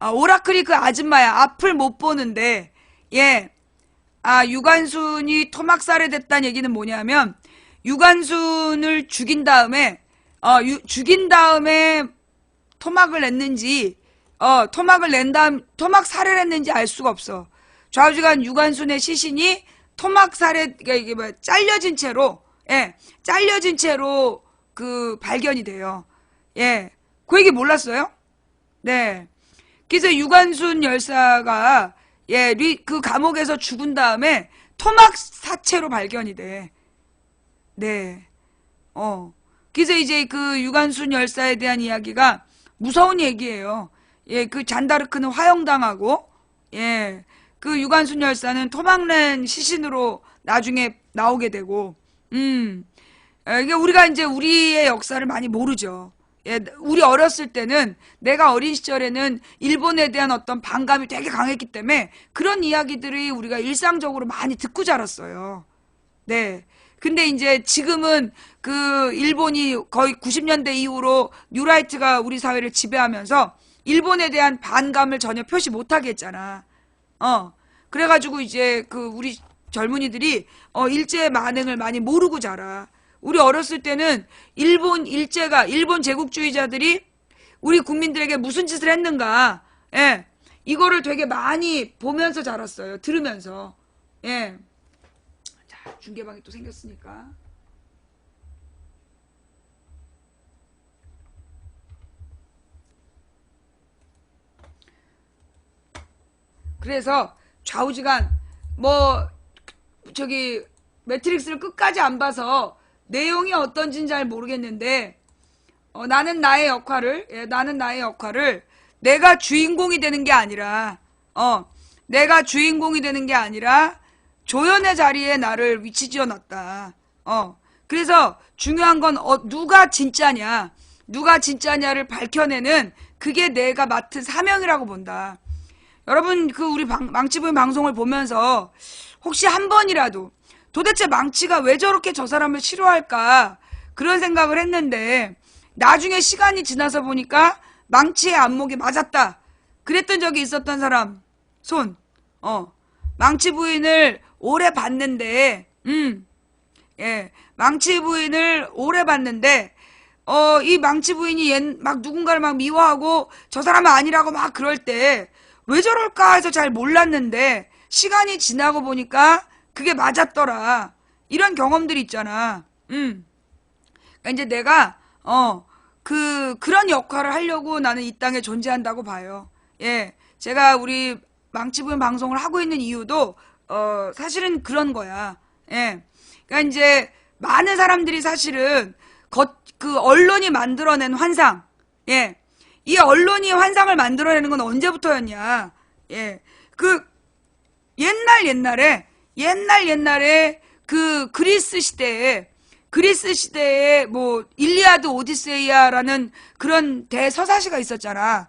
오라클이 그 아줌마야. 앞을 못 보는데, 예. 유관순이 토막살해 됐다는 얘기는 뭐냐면, 유관순을 죽인 다음에 토막을 냈는지, 토막 살해를 했는지 알 수가 없어. 좌우지간 유관순의 시신이 그러니까 이게 잘려진 채로, 예, 잘려진 채로 발견이 돼요. 예. 그 얘기 몰랐어요? 네. 그래서 유관순 열사가, 예, 그 감옥에서 죽은 다음에 토막 사체로 발견이 돼. 네. 그래서 이제 그 유관순 열사에 대한 이야기가 무서운 얘기예요. 예, 그 잔다르크는 화형당하고, 예, 그 유관순 열사는 토막낸 시신으로 나중에 나오게 되고, 이게 우리가 이제 우리의 역사를 많이 모르죠. 예, 우리 어렸을 때는, 내가 어린 시절에는 일본에 대한 어떤 반감이 되게 강했기 때문에 그런 이야기들이 우리가 일상적으로 많이 듣고 자랐어요. 네. 근데 이제 지금은 일본이 거의 90년대 이후로 뉴라이트가 우리 사회를 지배하면서 일본에 대한 반감을 전혀 표시 못하게 했잖아. 그래가지고 이제 우리 젊은이들이 일제의 만행을 많이 모르고 자라. 우리 어렸을 때는 일본 제국주의자들이 우리 국민들에게 무슨 짓을 했는가, 예, 이거를 되게 많이 보면서 자랐어요. 들으면서. 예. 자, 중계방이 또 생겼으니까. 그래서 좌우지간 뭐 저기 매트릭스를 끝까지 안 봐서 내용이 어떤지는 잘 모르겠는데 나는 나의 역할을 내가 주인공이 되는 게 아니라 내가 주인공이 되는 게 아니라 조연의 자리에 나를 위치 지어놨다. 그래서 중요한 건 누가 진짜냐를 밝혀내는 그게 내가 맡은 사명이라고 본다. 여러분 그 우리 망치부인 방송을 보면서 혹시 한 번이라도 도대체 망치가 왜 저렇게 저 사람을 싫어할까 그런 생각을 했는데 나중에 시간이 지나서 보니까 망치의 안목이 맞았다. 그랬던 적이 있었던 사람 손. 망치 부인을 오래 봤는데 예, 망치 부인을 오래 봤는데 이 망치 부인이 막 누군가를 막 미워하고 저 사람은 아니라고 막 그럴 때 왜 저럴까 해서 잘 몰랐는데 시간이 지나고 보니까 그게 맞았더라. 이런 경험들이 있잖아. 그러니까 이제 내가 그런 역할을 하려고 나는 이 땅에 존재한다고 봐요. 예. 제가 우리 망치부인 방송을 하고 있는 이유도 사실은 그런 거야. 예. 그러니까 이제 많은 사람들이 사실은 그 언론이 만들어낸 환상. 예. 이 언론이 환상을 만들어내는 건 언제부터였냐? 예. 그 옛날에 그 그리스 시대에 뭐 일리아드 오디세이아라는 그런 대서사시가 있었잖아.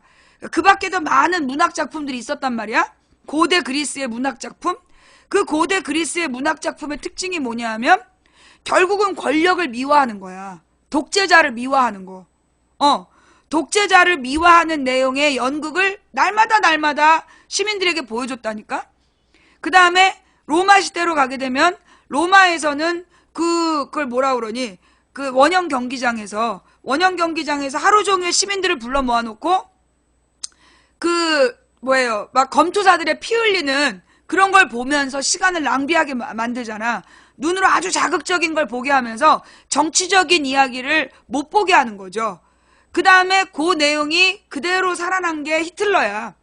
그 밖에도 많은 문학 작품들이 있었단 말이야. 고대 그리스의 문학 작품. 그 고대 그리스의 문학 작품의 특징이 뭐냐 하면 결국은 권력을 미화하는 거야. 독재자를 미화하는 거. 독재자를 미화하는 내용의 연극을 날마다 시민들에게 보여줬다니까. 그 다음에 로마 시대로 가게 되면 로마에서는 그걸 뭐라 그러니 그 원형 경기장에서 하루 종일 시민들을 불러 모아놓고 막 검투사들의 피 흘리는 그런 걸 보면서 시간을 낭비하게 만들잖아. 눈으로 아주 자극적인 걸 보게 하면서 정치적인 이야기를 못 보게 하는 거죠. 그 다음에 그 내용이 그대로 살아난 게 히틀러야.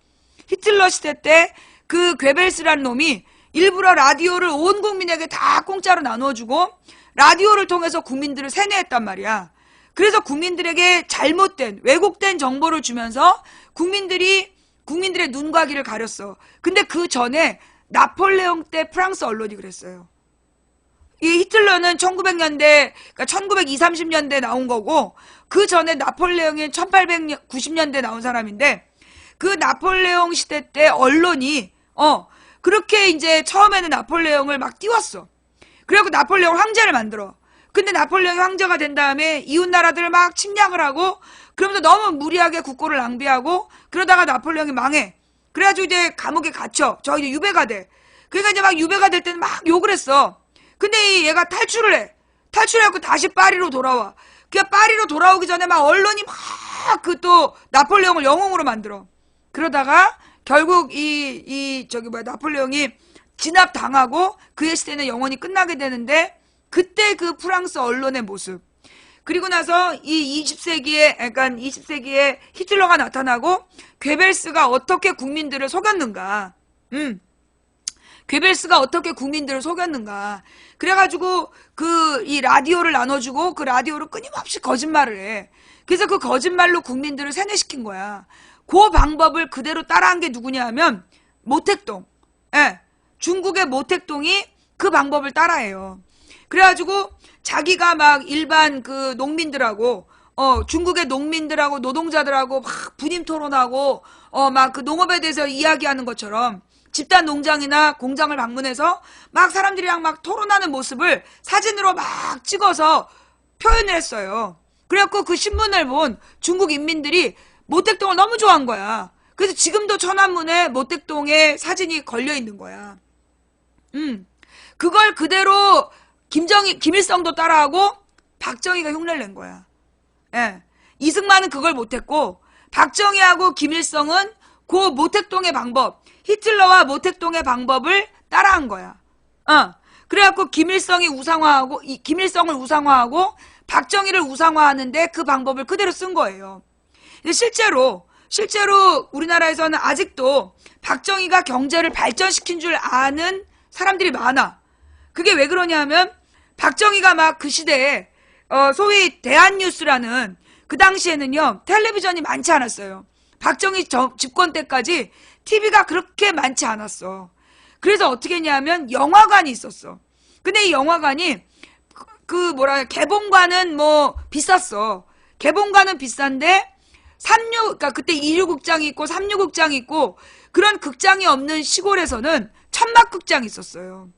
히틀러 시대 때 그 괴벨스라는 놈이 일부러 라디오를 온 국민에게 다 공짜로 나눠주고 라디오를 통해서 국민들을 세뇌했단 말이야. 그래서 국민들에게 잘못된 왜곡된 정보를 주면서 국민들의 눈과 귀를 가렸어. 근데 그 전에 나폴레옹 때 프랑스 언론이 그랬어요. 이 히틀러는 1900년대, 그러니까 1920, 30년대 나온 거고 그 전에 나폴레옹이 1890년대 나온 사람인데 그 나폴레옹 시대 때 언론이 그렇게 이제 처음에는 나폴레옹을 막 띄웠어. 그래갖고 나폴레옹 황제를 만들어. 근데 나폴레옹이 황제가 된 다음에 이웃 나라들을 막 침략을 하고 그러면서 너무 무리하게 국고를 낭비하고 그러다가 나폴레옹이 망해. 그래가지고 이제 감옥에 갇혀. 저 이제 유배가 돼. 그러니까 이제 막 유배가 될 때는 막 욕을 했어. 근데 얘가 탈출을 해. 탈출해갖고 다시 파리로 돌아와. 그냥 파리로 돌아오기 전에 막 언론이 막 그 또 나폴레옹을 영웅으로 만들어. 그러다가 결국 나폴레옹이 진압당하고 그의 시대는 영원히 끝나게 되는데 그때 그 프랑스 언론의 모습. 그리고 나서 이 20세기에 히틀러가 나타나고 괴벨스가 어떻게 국민들을 속였는가. 괴벨스가 어떻게 국민들을 속였는가. 그래가지고 이 라디오를 나눠주고 그 라디오를 끊임없이 거짓말을 해. 그래서 그 거짓말로 국민들을 세뇌시킨 거야. 그 방법을 그대로 따라한 게 누구냐 하면 모택동. 예. 중국의 모택동이 그 방법을 따라해요. 그래가지고 자기가 막 일반 그 농민들하고 중국의 농민들하고 노동자들하고 막 분임 토론하고 막 그 농업에 대해서 이야기하는 것처럼 집단 농장이나 공장을 방문해서 막 사람들이랑 막 토론하는 모습을 사진으로 막 찍어서 표현을 했어요. 그래갖고 그 신문을 본 중국 인민들이 모택동을 너무 좋아한 거야. 그래서 지금도 천안문에 모택동의 사진이 걸려 있는 거야. 그걸 그대로 김일성도 따라하고 박정희가 흉내를 낸 거야. 예. 이승만은 그걸 못했고 박정희하고 김일성은 그 모택동의 방법, 히틀러와 모택동의 방법을 따라한 거야. 그래갖고 김일성을 우상화하고 박정희를 우상화하는데 그 방법을 그대로 쓴 거예요. 근데 실제로 우리나라에서는 아직도 박정희가 경제를 발전시킨 줄 아는 사람들이 많아. 그게 왜 그러냐면 박정희가 막 그 시대에 소위 대한뉴스라는 그 당시에는요 텔레비전이 많지 않았어요. 박정희 집권 때까지 TV가 그렇게 많지 않았어. 그래서 어떻게 했냐면 영화관이 있었어. 근데 이 영화관이 개봉관은 뭐 비쌌어. 개봉관은 비싼데 그러니까 그때 2류 극장이 있고 3류 극장이 있고 그런 극장이 없는 시골에서는 천막극장이 있었어요.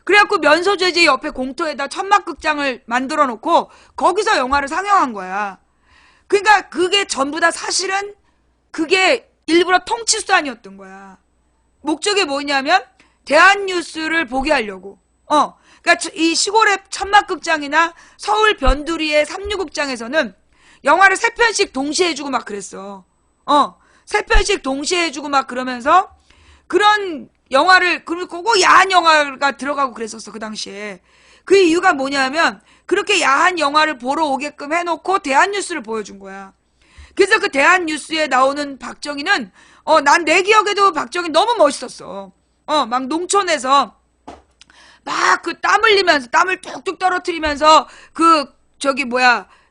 그래갖고 면소재지 옆에 공터에다 천막극장을 만들어 놓고 거기서 영화를 상영한 거야. 그러니까 그게 전부 다 사실은 그게 일부러 통치수단이었던 거야. 목적이 뭐냐면 대한뉴스를 보게 하려고. 그러니까 이 시골의 천막극장이나 서울 변두리의 삼류극장에서는 영화를 3편씩 동시에 해주고 막 그랬어. 3편씩 동시에 해주고 막 그러면서 그런 영화를, 그리고 꼭 야한 영화가 들어가고 그랬었어, 그 당시에. 그 이유가 뭐냐면 그렇게 야한 영화를 보러 오게끔 해놓고 대한뉴스를 보여준 거야. 그래서 그 대한뉴스에 나오는 박정희는 난 내 기억에도 박정희 너무 멋있었어. 막 농촌에서 막 그 땀 흘리면서 땀을 뚝뚝 떨어뜨리면서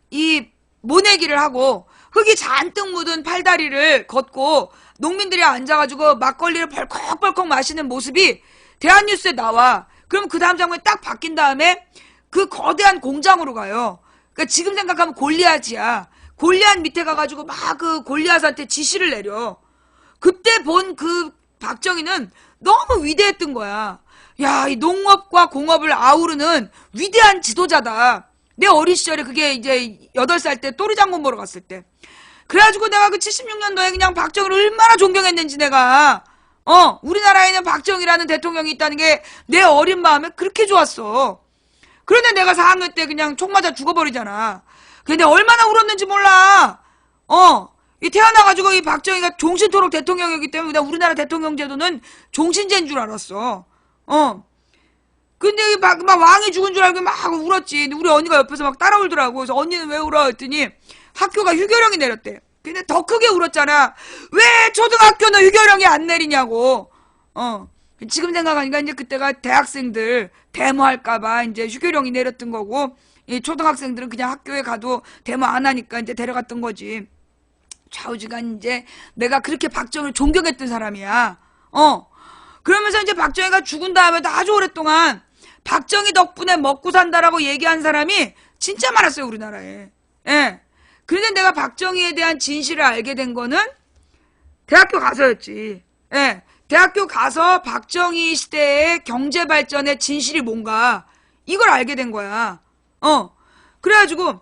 이 모내기를 하고 흙이 잔뜩 묻은 팔다리를 걷고 농민들이 앉아가지고 막걸리를 벌컥벌컥 마시는 모습이 대한뉴스에 나와. 그럼 그 다음 장면이 딱 바뀐 다음에 그 거대한 공장으로 가요. 그러니까 지금 생각하면 골리앗이야. 골리앗 밑에 가가지고 막 그 골리앗한테 지시를 내려. 그때 본 그 박정희는 너무 위대했던 거야. 야, 이 농업과 공업을 아우르는 위대한 지도자다. 내 어린 시절에 그게 이제 8살 때 또리장군 보러 갔을 때. 그래가지고 내가 그 76년도에 그냥 박정희를 얼마나 존경했는지 내가. 우리나라에는 박정희라는 대통령이 있다는 게 내 어린 마음에 그렇게 좋았어. 그런데 내가 4학년 때 그냥 총 맞아 죽어버리잖아. 근데 얼마나 울었는지 몰라. 이 태어나가지고 이 박정희가 종신토록 대통령이기 때문에 우리나라 대통령 제도는 종신제인 줄 알았어. 근데 막 왕이 죽은 줄 알고 막 울었지. 우리 언니가 옆에서 막 따라 울더라고. 그래서 언니는 왜 울어? 했더니 학교가 휴교령이 내렸대. 근데 더 크게 울었잖아. 왜 초등학교는 휴교령이 안 내리냐고. 지금 생각하니까 이제 그때가 대학생들 데모할까봐 이제 휴교령이 내렸던 거고, 이 초등학생들은 그냥 학교에 가도 데모 안 하니까 이제 데려갔던 거지. 좌우지간 이제 내가 그렇게 박정희를 존경했던 사람이야. 그러면서 이제 박정희가 죽은 다음에도 아주 오랫동안 박정희 덕분에 먹고 산다라고 얘기한 사람이 진짜 많았어요, 우리나라에. 예. 그런데 내가 박정희에 대한 진실을 알게 된 거는 대학교 가서였지. 예. 대학교 가서 박정희 시대의 경제 발전의 진실이 뭔가 이걸 알게 된 거야. 그래가지고